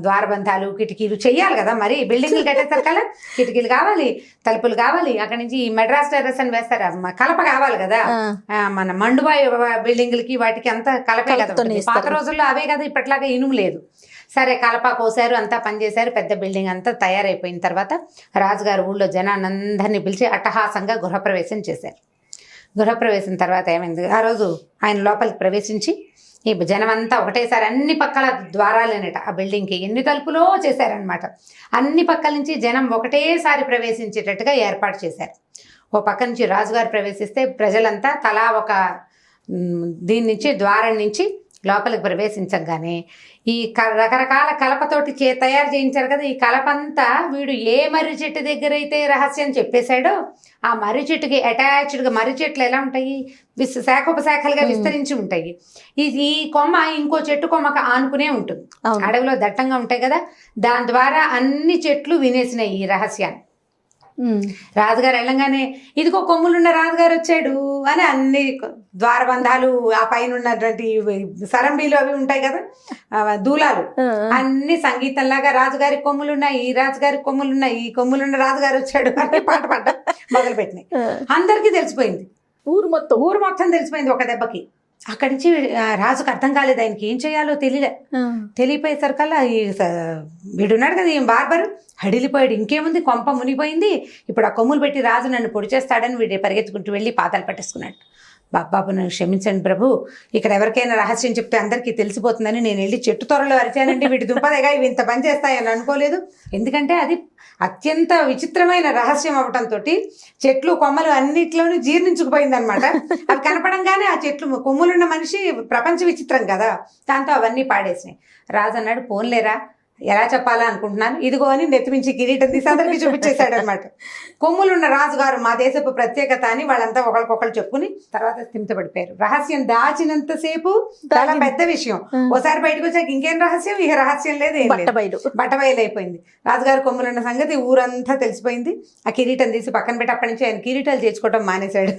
Speaker 1: ద్వారబంధాలు కిటికీలు చెయ్యాలి కదా. మరి బిల్డింగ్లు కట్టేసరికల్లా కిటికీలు కావాలి, తలుపులు కావాలి. అక్కడి నుంచి మెడ్రాస్ టెర్రస్ అని వేస్తారు, కలప కావాలి కదా. మన మండుబాయి బిల్డింగ్లకి వాటికి అంతా కలపే కదా. పాత రోజుల్లో అవే కదా, ఇప్పట్లాగా ఇనుము లేదు. సరే కలప కోసారు, అంతా పనిచేశారు. పెద్ద బిల్డింగ్ అంతా తయారైపోయిన తర్వాత రాజుగారు ఊళ్ళో జనానందరినీ పిలిచి అట్టహాసంగా గృహప్రవేశం చేశారు. గృహప్రవేశం తర్వాత ఏమైంది, ఆ రోజు ఆయన లోపలికి ప్రవేశించి ఈ జనమంతా ఒకటేసారి అన్ని పక్కల ద్వారాలేనట ఆ బిల్డింగ్కి. ఎన్ని తలుపులో చేశారనమాట. అన్ని పక్కల నుంచి జనం ఒకటేసారి ప్రవేశించేటట్టుగా ఏర్పాటు చేశారు. ఓ పక్క నుంచి రాజుగారు ప్రవేశిస్తే ప్రజలంతా తలా ఒక దీని నుంచి ద్వారం నుంచి లోపలికి ప్రవేశించగానే ఈ రకరకాల కలపతోటి తయారు చేయించారు కదా. ఈ కలపంతా వీడు ఏ మర్రి చెట్టు దగ్గర అయితే రహస్యం చెప్పేశాడో ఆ మర్రి చెట్టుకి అటాచ్డ్గా, మర్రి చెట్లు ఎలా ఉంటాయి, శాఖోపశాఖలుగా విస్తరించి ఉంటాయి. ఈ కొమ్మ ఇంకో చెట్టు కొమ్మకు ఆనుకునే ఉంటుంది. అడవిలో దట్టంగా ఉంటాయి కదా. దాని ద్వారా అన్ని చెట్లు వినేసినాయి ఈ రహస్యాన్ని. రాజుగారు వెళ్ళంగానే ఇదిగో కొమ్ములున్న రాజుగారు వచ్చాడు అని అన్ని ద్వారబంధాలు, ఆ పైన ఉన్నటువంటి సరంబీలు అవి ఉంటాయి కదా, దూలాలు అన్ని సంగీతంలాగా రాజుగారి కొమ్ములున్నాయి, ఈ రాజుగారి కొమ్ములున్నాయి, ఈ కొమ్ములున్న రాజుగారు వచ్చాడు అని పాట మొదలు పెట్టినాయి. అందరికీ తెలిసిపోయింది. ఊరు మొత్తం తెలిసిపోయింది ఒక దెబ్బకి. అక్కడి నుంచి రాజుకు అర్థం కాలేదు, ఆయనకి ఏం చేయాలో తెలియపోయేసరికల్లా వీడున్నాడు కదా ఈ బార్బరు హడిలిపోయాడు. ఇంకేముంది, కొంప మునిగిపోయింది. ఇప్పుడు ఆ కొమ్ములు పెట్టి రాజు నన్ను పొడి చేస్తాడని వీడు పరిగెత్తుకుంటూ వెళ్ళి పాతాలు పట్టేసుకున్నాడు. బాబాబు నన్ను క్షమించండి ప్రభు, ఇక్కడ ఎవరికైనా రహస్యం చెప్తే అందరికీ తెలిసిపోతుందని నేను వెళ్ళి చెట్టు త్వరలో అరిచానండి, వీటి దుంపదేగా ఇవి ఇంత పని చేస్తాయని అనుకోలేదు. ఎందుకంటే అది అత్యంత విచిత్రమైన రహస్యం అవటంతో చెట్లు కొమ్మలు అన్నిట్లోనూ జీర్ణించుకుపోయిందనమాట. అవి కనపడంగానే ఆ చెట్లు కొమ్ములున్న మనిషి ప్రపంచ విచిత్రం కదా, దాంతో అవన్నీ పాడేసినాయి. రాజు అన్నాడు, పోన్లేరా ఎలా చెప్పాలా అనుకుంటున్నాను, ఇదిగో అని నెత్తిమించి కిరీటం తీసి అందరికీ చూపించేశాడు అనమాట. కొమ్ములున్న రాజుగారు మా దేశపు ప్రత్యేకత అని వాళ్ళంతా ఒకరికొకరు చెప్పుకుని తర్వాత స్థిమితపడిపోయారు. రహస్యం దాచినంతసేపు చాలా పెద్ద విషయం, ఓసారి బయటకు వచ్చాక ఇంకేం రహస్యం, ఇక రహస్యం లేదు, ఏం లేదు, బట్టబయలు అయిపోయింది. రాజుగారు కొమ్ములున్న సంగతి ఊరంతా తెలిసిపోయింది. ఆ కిరీటం తీసి పక్కన పెట్టి అప్పటి నుంచి ఆయన కిరీటాలు చేయించుకోవడం మానేశాడు.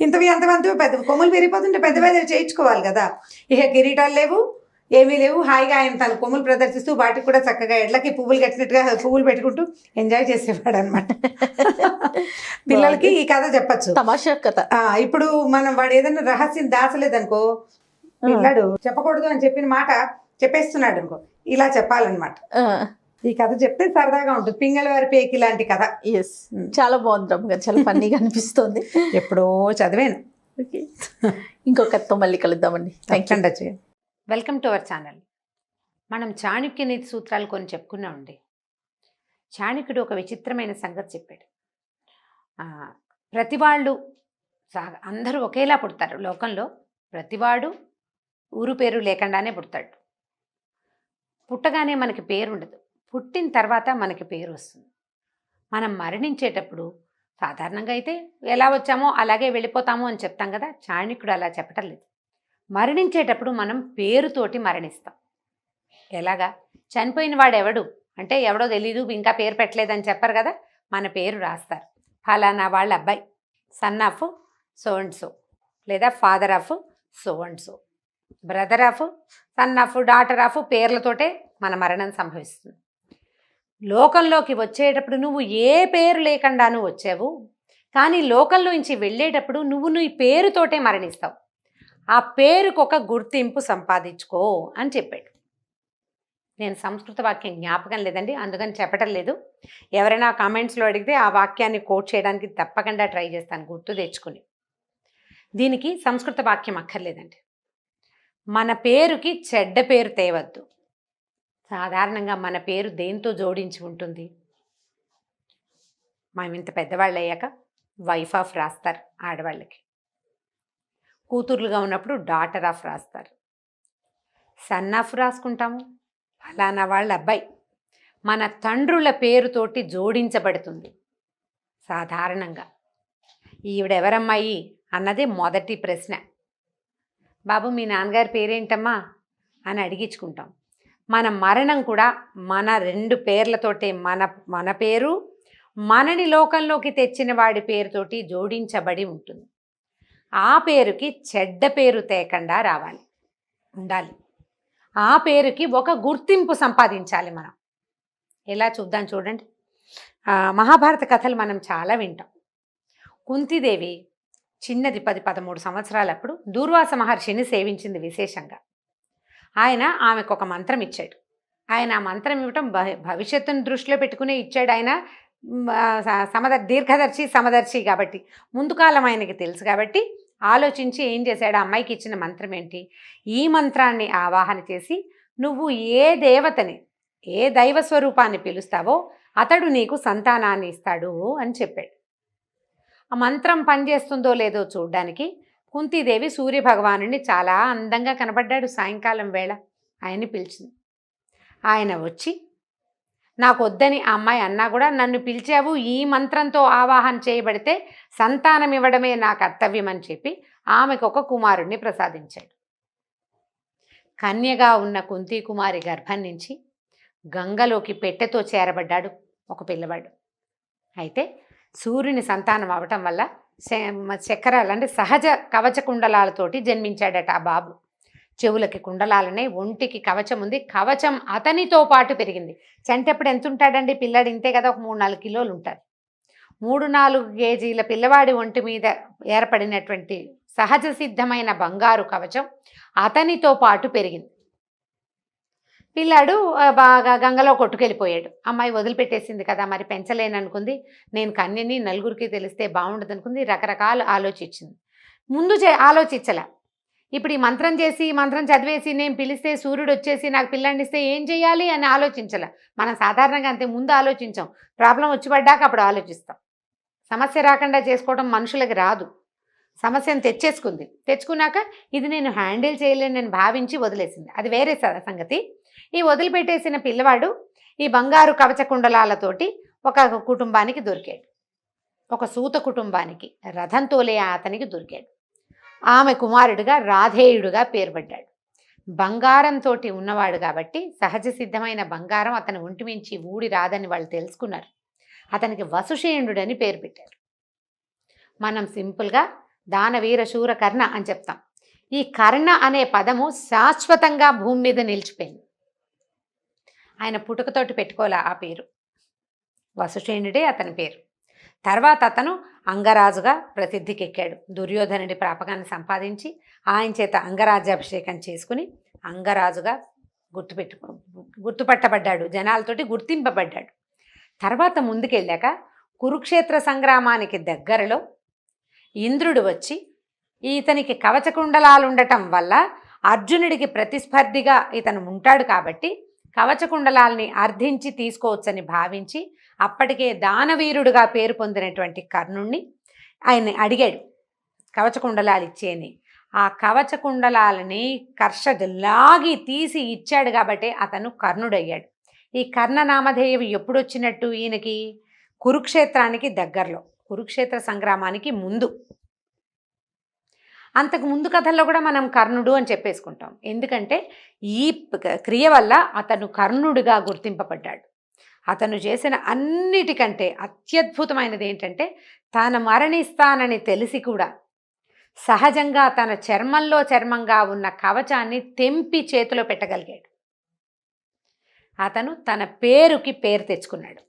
Speaker 1: ఇంతవి అంతమంది పెద్ద కొమ్ములు పెరిగిపోతుంటే పెద్ద పెద్దవి చేయించుకోవాలి కదా, ఇక కిరీటాలు లేవు, ఏమీ లేవు. హాయిగా ఆయన తన కొమ్ములు ప్రదర్శిస్తూ వాటికి కూడా చక్కగా ఎడ్లకి పువ్వులు కట్టినట్టుగా పువ్వులు పెట్టుకుంటూ ఎంజాయ్ చేసేవాడు అనమాట. పిల్లలకి ఈ కథ చెప్పచ్చు,
Speaker 2: తమాషా కథ.
Speaker 1: ఇప్పుడు మనం వాడు ఏదైనా రహస్యం దాచలేదనుకో, పిల్లాడు చెప్పకూడదు అని చెప్పిన మాట చెప్పేస్తున్నాడు అనుకో, ఇలా చెప్పాలన్నమాట. ఈ కథ చెప్తే సరదాగా ఉంటుంది, పింగళ వారి పేకి లాంటి కథ.
Speaker 2: ఎస్, చాలా బాగుంది రమ్మగారు, చాలా ఫన్నీగా అనిపిస్తుంది.
Speaker 1: ఎప్పుడో చదివాను.
Speaker 2: ఇంకొక కథతో మళ్ళీ కలుద్దామండి. Thank you.
Speaker 1: Welcome to our channel. మనం చాణక్య నీతి సూత్రాలు కొన్ని చెప్పుకున్నామండి. చాణక్యుడు ఒక విచిత్రమైన సంగతి చెప్పాడు. ప్రతివాళ్ళు అందరూ ఒకేలా పుడతారు లోకంలో, ప్రతివాడు ఊరు పేరు లేకుండానే పుడతాడు. పుట్టగానే మనకి పేరు ఉండదు, పుట్టిన తర్వాత మనకి పేరు వస్తుంది. మనం మరణించేటప్పుడు సాధారణంగా అయితే ఎలా వచ్చామో అలాగే వెళ్ళిపోతాము అని చెప్తాం కదా, చాణక్యుడు అలా చెప్పటం లేదు. మరణించేటప్పుడు మనం పేరుతోటి మరణిస్తాం. ఎలాగా? చనిపోయిన వాడు ఎవడు అంటే ఎవడో తెలీదు, ఇంకా పేరు పెట్టలేదని చెప్పరు కదా, మన పేరు రాస్తారు. ఫలానా వాళ్ళ అబ్బాయి, son of so and so, లేదా father of so and so, brother of, son of, daughter of, పేర్లతోటే మన మరణం సంభవిస్తుంది. లోకంలోకి వచ్చేటప్పుడు నువ్వు ఏ పేరు లేకుండాను వచ్చావు, కానీ లోకంలో నుంచి వెళ్ళేటప్పుడు నువ్వు నీ పేరుతోటే మరణిస్తావు. ఆ పేరుకు ఒక గుర్తింపు సంపాదించుకో అని చెప్పాడు. నేను సంస్కృత వాక్యం జ్ఞాపకం లేదండి, అందుకని చెప్పటం లేదు. ఎవరైనా కామెంట్స్లో అడిగితే ఆ వాక్యాన్ని కోట్ చేయడానికి తప్పకుండా ట్రై చేస్తాను గుర్తు తెచ్చుకుని. దీనికి సంస్కృత వాక్యం అక్కర్లేదండి. మన పేరుకి చెడ్డ పేరు తేవద్దు. సాధారణంగా మన పేరు దేంతో జోడించి ఉంటుంది? మనం ఇంత పెద్దవాళ్ళు అయ్యాక వైఫ్ ఆఫ్ రాస్తారు ఆడవాళ్ళకి, కూతుర్లుగా ఉన్నప్పుడు డాటర్ ఆఫ్ రాస్తారు, సన్ ఆఫ్ రాసుకుంటాము, ఫలానా వాళ్ళ అబ్బాయి. మన తండ్రుల పేరుతోటి జోడించబడుతుంది సాధారణంగా. ఈవిడెవరమ్మాయి అన్నది మొదటి ప్రశ్న. బాబు మీ నాన్నగారి పేరేంటమ్మా అని అడిగించుకుంటాం. మన మరణం కూడా మన రెండు పేర్లతోటే, మన పేరు మనని లోకంలోకి తెచ్చిన వాడి పేరుతోటి జోడించబడి ఉంటుంది. ఆ పేరుకి చెడ్డ పేరు తేకుండా ఉండాలి. ఆ పేరుకి ఒక గుర్తింపు సంపాదించాలి మనం. ఎలా చూద్దాం చూడండి. మహాభారత కథలు మనం చాలా వింటాం. కుంతీదేవి చిన్నది 10-13 సంవత్సరాలప్పుడు దూర్వాస మహర్షిని సేవించింది విశేషంగా. ఆయన ఆమెకు ఒక మంత్రం ఇచ్చాడు. ఆయన ఆ మంత్రం ఇవ్వటం భవిష్యత్తును దృష్టిలో పెట్టుకునే ఇచ్చాడు. ఆయన దీర్ఘదర్శి సమదర్శి కాబట్టి ముందు కాలం ఆయనకి తెలుసు కాబట్టి ఆలోచించి ఏం చేశాడు, ఆ అమ్మాయికి ఇచ్చిన మంత్రం ఏంటి, ఈ మంత్రాన్ని ఆవాహన చేసి నువ్వు ఏ దేవతని, ఏ దైవ స్వరూపాన్ని పిలుస్తావో అతడు నీకు సంతానాన్ని ఇస్తాడు అని చెప్పాడు. ఆ మంత్రం పనిచేస్తుందో లేదో చూడ్డానికి కుంతీదేవి సూర్యభగవానుడిని చాలా అందంగా కనబడ్డాడు. సాయంకాలం వేళ ఆయన్ని పిలిచింది. ఆయన వచ్చి నాకు వద్దని ఆ అమ్మాయి అన్నా కూడా, నన్ను పిలిచావు, ఈ మంత్రంతో ఆవాహన చేయబడితే సంతానం ఇవ్వడమే నా కర్తవ్యం అని చెప్పి ఆమెకు ఒక కుమారుణ్ణి ప్రసాదించాడు. కన్యగా ఉన్న కుంతీ కుమారి గర్భం నుంచి గంగలోకి పెట్టెతో చేరబడ్డాడు ఒక పిల్లవాడు. అయితే సూర్యుని సంతానం అవటం వల్ల చక్రాలు అంటే సహజ కవచ కుండలాలతోటి జన్మించాడట ఆ బాబు. చెవులకి కుండలాలనే, ఒంటికి కవచం ఉంది. కవచం అతనితో పాటు పెరిగింది. చంటెప్పుడు ఎంత ఉంటాడండి పిల్లాడు? ఇంతే కదా, ఒక 3-4 కిలోలు ఉంటాడు. 3-4 కేజీల పిల్లవాడి ఒంటి మీద ఏర్పడినటువంటి సహజ సిద్ధమైన బంగారు కవచం అతనితో పాటు పెరిగింది. పిల్లాడు బాగా గంగలో కొట్టుకెళ్ళిపోయాడు. అమ్మాయి వదిలిపెట్టేసింది కదా, మరి పెంచలేననుకుంది. నేను కన్యని, నలుగురికి తెలిస్తే బాగుండదు అనుకుంది. రకరకాలు ఆలోచించింది. ముందు ఆలోచించలే. ఇప్పుడు ఈ మంత్రం చేసి మంత్రం చదివేసి నేను పిలిస్తే సూర్యుడు వచ్చేసి నాకు పిల్లాడిని ఇస్తే ఏం చేయాలి అని ఆలోచించలే. మనం సాధారణంగా అంతే, ముందు ఆలోచించాం. ప్రాబ్లం వచ్చి పడ్డాక అప్పుడు ఆలోచిస్తాం. సమస్య రాకుండా చేసుకోవడం మనుషులకి రాదు. సమస్యను తెచ్చుకున్నాక ఇది నేను హ్యాండిల్ చేయలేను నేను భావించి వదిలేసింది, అది వేరే సంగతి. ఈ వదిలిపెట్టేసిన పిల్లవాడు ఈ బంగారు కవచ కుండలాలతోటి ఒక కుటుంబానికి దొరికాడు. ఒక సూత కుటుంబానికి రథం తోలే అతనికి దొరికాడు. ఆమె కుమారుడిగా రాధేయుడుగా పేరుపడ్డాడు. బంగారంతో ఉన్నవాడు కాబట్టి సహజ సిద్ధమైన బంగారం అతని ఒంటి మించి ఊడి రాదని వాళ్ళు తెలుసుకున్నారు. అతనికి వసుషేణుడని పేరు పెట్టారు. మనం సింపుల్గా దానవీర శూర కర్ణ అని చెప్తాం. ఈ కర్ణ అనే పదము శాశ్వతంగా భూమి మీద నిలిచిపోయింది. ఆయన పుట్టుకతోటి పెట్టుకోలే ఆ పేరు, వసుషేణుడే అతని పేరు. తర్వాత అతను అంగరాజుగా ప్రసిద్ధికెక్కాడు. దుర్యోధనుడి ప్రాపకాన్ని సంపాదించి ఆయన చేత అంగరాజ్యాభిషేకం చేసుకుని అంగరాజుగా గుర్తుపట్టబడ్డాడు, జనాలతోటి గుర్తింపబడ్డాడు. తర్వాత ముందుకెళ్ళాక కురుక్షేత్ర సంగ్రామానికి దగ్గరలో ఇంద్రుడు వచ్చి ఇతనికి కవచకుండలాలు ఉండటం వల్ల అర్జునుడికి ప్రతిస్పర్ధిగా ఇతను ఉంటాడు కాబట్టి కవచకుండలాల్ని అర్థించి తీసుకోవచ్చని భావించి అప్పటికే దానవీరుడుగా పేరు పొందినటువంటి కర్ణుణ్ణి ఆయన్ని అడిగాడు కవచకుండలాలు ఇచ్చేని. ఆ కవచకుండలాలని కర్షలాగి తీసి ఇచ్చాడు కాబట్టి అతను కర్ణుడయ్యాడు. ఈ కర్ణ నామధేయం ఎప్పుడు వచ్చినట్టు ఈయనకి? కురుక్షేత్రానికి దగ్గరలో, కురుక్షేత్ర సంగ్రామానికి ముందు. అంతకు ముందు కథల్లో కూడా మనం కర్ణుడు అని చెప్పేసుకుంటాం. ఎందుకంటే ఈ క్రియ వల్ల అతను కర్ణుడిగా గుర్తింపబడ్డాడు. అతను చేసిన అన్నిటికంటే అత్యద్భుతమైనది ఏంటంటే తాను మరణిస్తానని తెలిసి కూడా సహజంగా తన చర్మంగా ఉన్న కవచాన్ని తెంపి చేతిలో పెట్టగలిగాడు. అతను తన పేరుకి పేరు తెచ్చుకున్నాడు.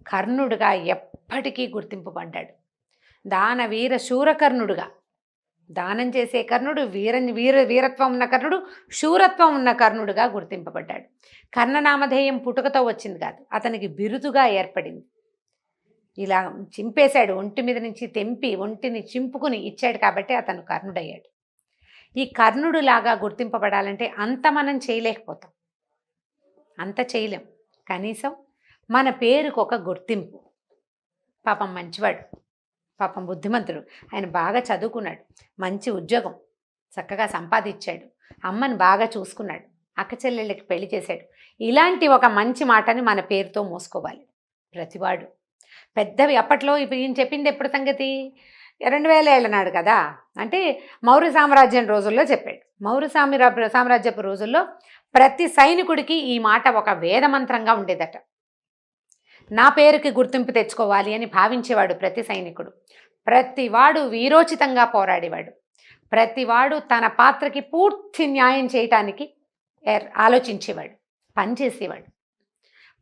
Speaker 1: కర్ణుడుగా ఎప్పటికీ గుర్తింపబడ్డాడు. దానవీర శూరకర్ణుడుగా, దానం చేసే కర్ణుడు, వీరత్వం ఉన్న కర్ణుడు, శూరత్వం ఉన్న కర్ణుడుగా గుర్తింపబడ్డాడు. కర్ణనామధేయం పుట్టుకతో వచ్చింది కాదు, అతనికి బిరుదుగా ఏర్పడింది. ఇలా చింపేశాడు, ఒంటి మీద నుంచి తెంపి ఒంటిని చింపుకుని ఇచ్చాడు కాబట్టి అతను కర్ణుడయ్యాడు. ఈ కర్ణుడులాగా గుర్తింపబడాలంటే అంత మనం చేయలేకపోతాం, అంత చేయలేం. కనీసం మన పేరుకు ఒక గుర్తింపు. పాపం మంచివాడు, పాపం బుద్ధిమంతుడు, ఆయన బాగా చదువుకున్నాడు, మంచి ఉద్యోగం చక్కగా సంపాదించాడు, అమ్మని బాగా చూసుకున్నాడు, అక్క చెల్లెళ్ళకి పెళ్లి చేశాడు. ఇలాంటి ఒక మంచి మాటని మన పేరుతో మోసుకోవాలి ప్రతివాడు. పెద్దవి అప్పట్లో ఇప్పుడు ఈయన చెప్పింది ఎప్పుడు సంగతి? 2000 ఏళ్ళ నాడు కదా, అంటే మౌర్య సామ్రాజ్యం రోజుల్లో చెప్పాడు. మౌర్య సామ్రాజ్యపు రోజుల్లో ప్రతి సైనికుడికి ఈ మాట ఒక వేదమంత్రంగా ఉండేదట. నా పేరుకి గుర్తింపు తెచ్చుకోవాలి అని భావించేవాడు ప్రతి సైనికుడు. ప్రతివాడు వీరోచితంగా పోరాడేవాడు. ప్రతివాడు తన పాత్రకి పూర్తి న్యాయం చేయటానికి ఆలోచించేవాడు, పనిచేసేవాడు.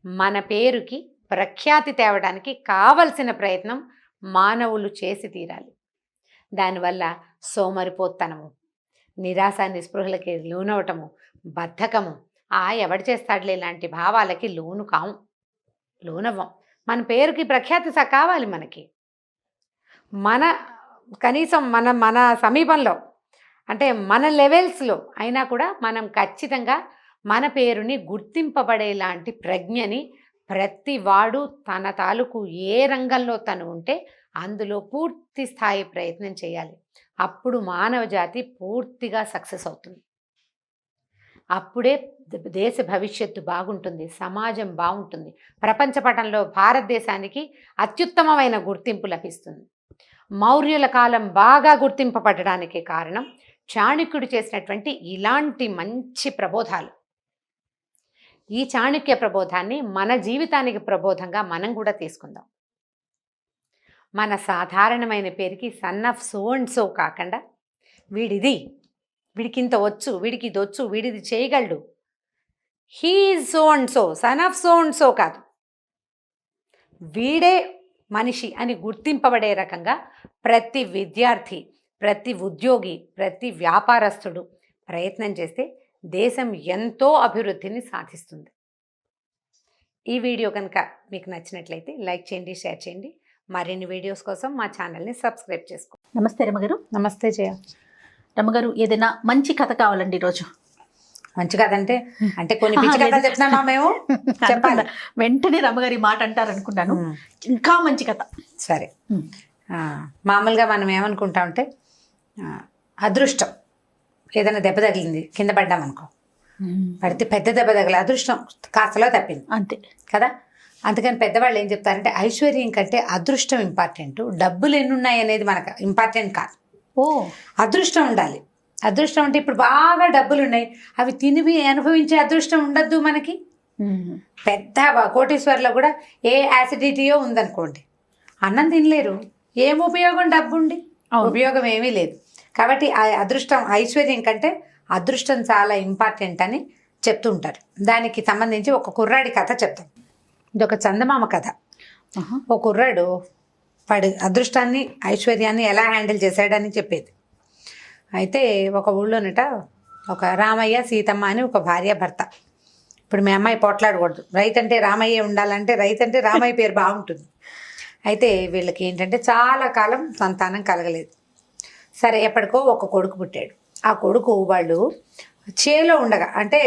Speaker 1: మన పేరుకి ప్రఖ్యాతి తేవడానికి కావలసిన ప్రయత్నం మానవులు చేసి తీరాలి. దానివల్ల సోమరిపోతనము, నిరాశ నిస్పృహలకి లోనవటము, బద్ధకము, ఎవడు చేస్తాడులే లాంటి భావాలకి లోనవ్వం. మన పేరుకి ప్రఖ్యాతి కావాలి మనకి. కనీసం మన సమీపంలో అంటే మన లెవెల్స్లో అయినా కూడా మనం ఖచ్చితంగా మన పేరుని గుర్తింపబడేలాంటి ప్రజ్ఞని ప్రతివాడు తన తాలూకు ఏ రంగంలో తను ఉంటే అందులో పూర్తి స్థాయి ప్రయత్నం చేయాలి. అప్పుడు మానవ జాతి పూర్తిగా సక్సెస్ అవుతుంది. అప్పుడే దేశ భవిష్యత్తు బాగుంటుంది, సమాజం బాగుంటుంది, ప్రపంచ పటంలో భారతదేశానికి అత్యుత్తమమైన గుర్తింపు లభిస్తుంది. మౌర్యుల కాలం బాగా గుర్తింపబడడానికి కారణం చాణక్యుడు చేసినటువంటి ఇలాంటి మంచి ప్రబోధాలు. ఈ చాణక్య ప్రబోధాన్ని మన జీవితానికి ప్రబోధంగా మనం కూడా తీసుకుందాం. మన సాధారణమైన పేరుకి sun of so and so కాకుండా వీడికి ఇంత వచ్చు, వీడికి ఇది వచ్చు, వీడిది చేయగలడు, he is so and so, sun of so and so కాదు, వీడే మనిషి అని గుర్తింపబడే రకంగా ప్రతి విద్యార్థి, ప్రతి ఉద్యోగి, ప్రతి వ్యాపారస్తుడు ప్రయత్నం చేస్తే దేశం ఎంతో అభివృద్ధిని సాధిస్తుంది. ఈ వీడియో కనుక మీకు నచ్చినట్లయితే లైక్ చేయండి, షేర్ చేయండి. మరిన్ని వీడియోస్ కోసం మా ఛానల్ని సబ్స్క్రైబ్ చేసుకోండి.
Speaker 2: నమస్తే రమగారు.
Speaker 1: నమస్తే జయ.
Speaker 2: రమగారు, ఏదైనా మంచి కథ కావాలండి ఈరోజు.
Speaker 1: మంచి కథ అంటే కొన్ని పిచ్చి కథలు చెప్తున్నామా మేము? చెప్పాలి.
Speaker 2: వెంటనే రమగారి మాట అంటారు అనుకున్నాను. ఇంకా మంచి కథ.
Speaker 1: సరే. మామూలుగా మనం ఏమనుకుంటామంటే అదృష్టం ఏదైనా దెబ్బ తగిలింది, కింద పడ్డామనుకో, పడితే పెద్ద దెబ్బ తగిలి అదృష్టం కాస్తలో తప్పింది
Speaker 2: అంతే
Speaker 1: కదా. అందుకని పెద్దవాళ్ళు ఏం చెప్తారంటే ఐశ్వర్యం కంటే అదృష్టం ఇంపార్టెంట్, డబ్బులు ఎన్ని ఉన్నాయి అనేది మనకు ఇంపార్టెంట్ కాదు. అదృష్టం ఉండాలి. అదృష్టం అంటే ఇప్పుడు బాగా డబ్బులు ఉన్నాయి, అవి తినివి అనుభవించే అదృష్టం ఉండద్దు మనకి. పెద్ద కోటీశ్వర్లో కూడా ఏ యాసిడిటీయో ఉందనుకోండి, అన్నం తినలేరు. ఏం ఉపయోగం డబ్బుండి? ఉపయోగం ఏమీ లేదు. కాబట్టి ఆ అదృష్టం ఐశ్వర్యం కంటే అదృష్టం చాలా ఇంపార్టెంట్ అని చెప్తుంటారు. దానికి సంబంధించి ఒక కుర్రాడి కథ చెప్తాం. ఇది ఒక చందమామ కథ. ఒక కుర్రాడు వాడి అదృష్టాన్ని ఐశ్వర్యాన్ని ఎలా హ్యాండిల్ చేశాడని చెప్పేది. అయితే ఒక ఊళ్ళోనట ఒక రామయ్య సీతమ్మ అని ఒక భార్య భర్త. ఇప్పుడు మీ అమ్మాయి పోట్లాడకూడదు, రైతు అంటే రామయ్య ఉండాలంటే రైతు అంటే రామయ్య పేరు బాగుంటుంది. అయితే వీళ్ళకి ఏంటంటే చాలా కాలం సంతానం కలగలేదు. సరే, ఎప్పటికో ఒక కొడుకు పుట్టాడు. ఆ కొడుకు వాళ్ళు చేలో ఉండగా అంటే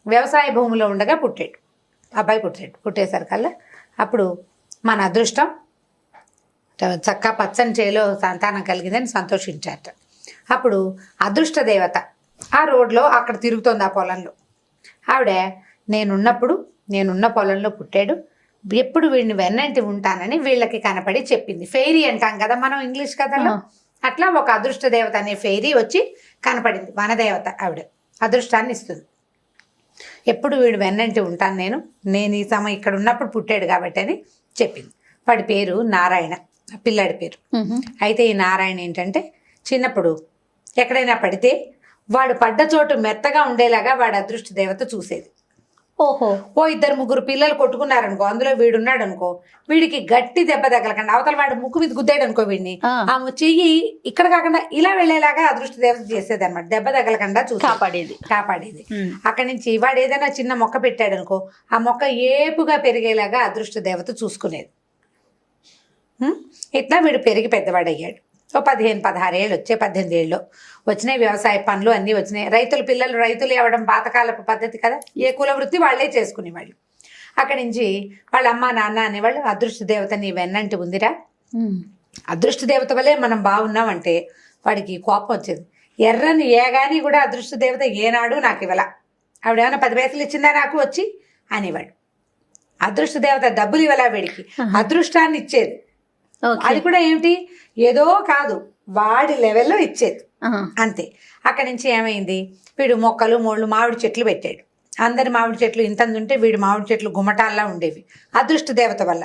Speaker 1: వ్యవసాయ భూమిలో ఉండగా పుట్టాడు. అబ్బాయి పుట్టేసరికల్లా అప్పుడు మన అదృష్టం చక్క పచ్చని చేలో సంతానం కలిగిందని సంతోషించారట. అప్పుడు అదృష్ట దేవత ఆ రోడ్లో అక్కడ తిరుగుతోంది, ఆ పొలంలో. ఆవిడ నేనున్న పొలంలో పుట్టాడు, ఎప్పుడు వీడిని వెన్నంటి ఉంటానని వీళ్ళకి కనపడి చెప్పింది. ఫెయిరీ అంటాం కదా మనం ఇంగ్లీష్ కథలో. అట్లా ఒక అదృష్ట దేవత అనే ఫెయిరీ వచ్చి కనపడింది. వనదేవత ఆవిడ అదృష్టాన్ని ఇస్తుంది. ఎప్పుడు వీడు వెన్నంటి ఉంటాను నేను ఈ సమయం ఇక్కడ ఉన్నప్పుడు పుట్టాడు కాబట్టి అని చెప్పింది. వాడి పేరు నారాయణ, పిల్లాడి పేరు. అయితే ఈ నారాయణ ఏంటంటే చిన్నప్పుడు ఎక్కడైనా పడితే వాడు పడ్డ చోటు మెత్తగా ఉండేలాగా వాడు అదృష్ట దేవత చూసేది. ఇద్దరు ముగ్గురు పిల్లలు కొట్టుకున్నారనుకో, అందులో వీడున్నాడు అనుకో, వీడికి గట్టి దెబ్బ తగలకుండా అవతల వాడు ముక్కు మీద గుద్దాడు అనుకో, వీడిని ఆ చెయ్యి ఇక్కడ కాకుండా ఇలా వెళ్లేలాగా అదృష్ట దేవత చేసేది అనమాట. దెబ్బ తగలకుండా చూసి కాపాడేది. అక్కడి నుంచి వాడు ఏదైనా చిన్న మొక్క పెట్టాడు అనుకో, ఆ మొక్క ఏపుగా పెరిగేలాగా అదృష్ట దేవత చూసుకునేది. ఇట్లా వీడు పెరిగి పెద్దవాడయ్యాడు. 15-16 ఏళ్ళు వచ్చే, 18 ఏళ్ళు వచ్చినాయి. వ్యవసాయ పనులు అన్నీ వచ్చినాయి. రైతులు అవ్వడం పాతకాలపు పద్ధతి కదా, ఏ కుల వృత్తి వాళ్ళే చేసుకునేవాళ్ళు. అక్కడి నుంచి వాళ్ళ అమ్మ నాన్న అనేవాళ్ళు అదృష్ట దేవత నీ వెన్నంటి ఉందిరా, అదృష్ట దేవత వల్లే మనం బాగున్నామంటే వాడికి కోపం వచ్చేది. ఎర్రని ఏగాని కూడా అదృష్ట దేవత ఏనాడు నాకు ఇవ్వాల, ఆవిడేమైనా 10 పైసలు ఇచ్చిందా నాకు వచ్చి అనేవాడు. అదృష్ట దేవత డబ్బులు ఇవ్వాల, వీడికి అదృష్టాన్ని ఇచ్చేది. అది కూడా ఏమిటి, ఏదో కాదు, వాడి లెవెల్లో ఇచ్చేది అంతే. అక్కడి నుంచి ఏమైంది, వీడు మొక్కలు మామిడి చెట్లు పెట్టాడు. అందరి మామిడి చెట్లు ఇంతందుంటే వీడి మామిడి చెట్లు గుమ్మటాల్లా ఉండేవి. అదృష్ట దేవత వల్ల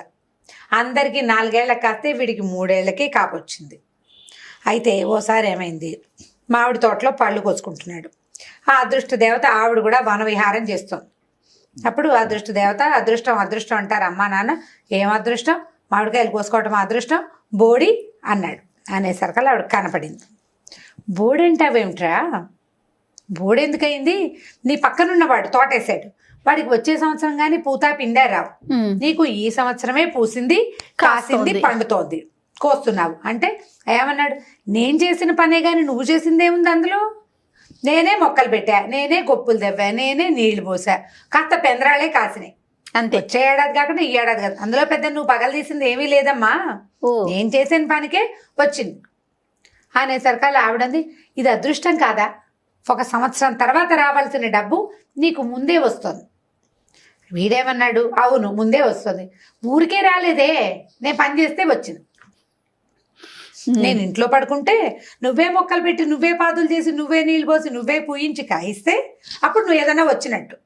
Speaker 1: అందరికీ 4 ఏళ్ళకి కాస్తే వీడికి 3 ఏళ్ళకి కాపొచ్చింది. అయితే ఓసారి ఏమైంది, మామిడి తోటలో పళ్ళు కోసుకుంటున్నాడు. ఆ అదృష్ట దేవత ఆవిడ కూడా వనవిహారం చేస్తుంది. అప్పుడు అదృష్ట దేవత అదృష్టం అంటారు అమ్మా నాన్న. ఏం అదృష్టం, మామిడికాయలు కోసుకోవటం అదృష్టం, బోడి అన్నాడు. అనేసరికల్లా ఆవిడ కనపడింది. బోడంటావేమిట్రా, బోడెందుకయింది, నీ పక్కనున్నవాడు తోటేశాడు, వాడికి వచ్చే సంవత్సరం కానీ పూతా పిండా రావు, నీకు ఈ సంవత్సరమే పూసింది కాసింది పండుతోంది, కోస్తున్నావు అంటే ఏమన్నాడు, నేను చేసిన పనే కానీ నువ్వు చేసిందేముంది అందులో, నేనే మొక్కలు పెట్టా, నేనే గొప్పులు తెవ్వా, నేనే నీళ్లు పోసా, కాస్త పెందరాలే కాసినాయి అంతే. వచ్చే ఏడాది కాకుండా ఈ ఏడాది కాదు, అందులో పెద్ద నువ్వు పగలు తీసింది ఏమీ లేదమ్మా, నేను చేసిన పనికే వచ్చింది అనేసరికల్లా ఆవిడంది, ఇది అదృష్టం కాదా, ఒక సంవత్సరం తర్వాత రావాల్సిన డబ్బు నీకు ముందే వస్తుంది. వీడేమన్నాడు, అవును ముందే వస్తుంది, ఊరికే రాలేదే, నేను పని చేస్తే వచ్చింది. నేను ఇంట్లో పడుకుంటే నువ్వే మొక్కలు పెట్టి, నువ్వే పాదులు చేసి, నువ్వే నీళ్ళు పోసి, నువ్వే పూయించి కాయిస్తే అప్పుడు నువ్వు ఏదైనా వచ్చినట్టు.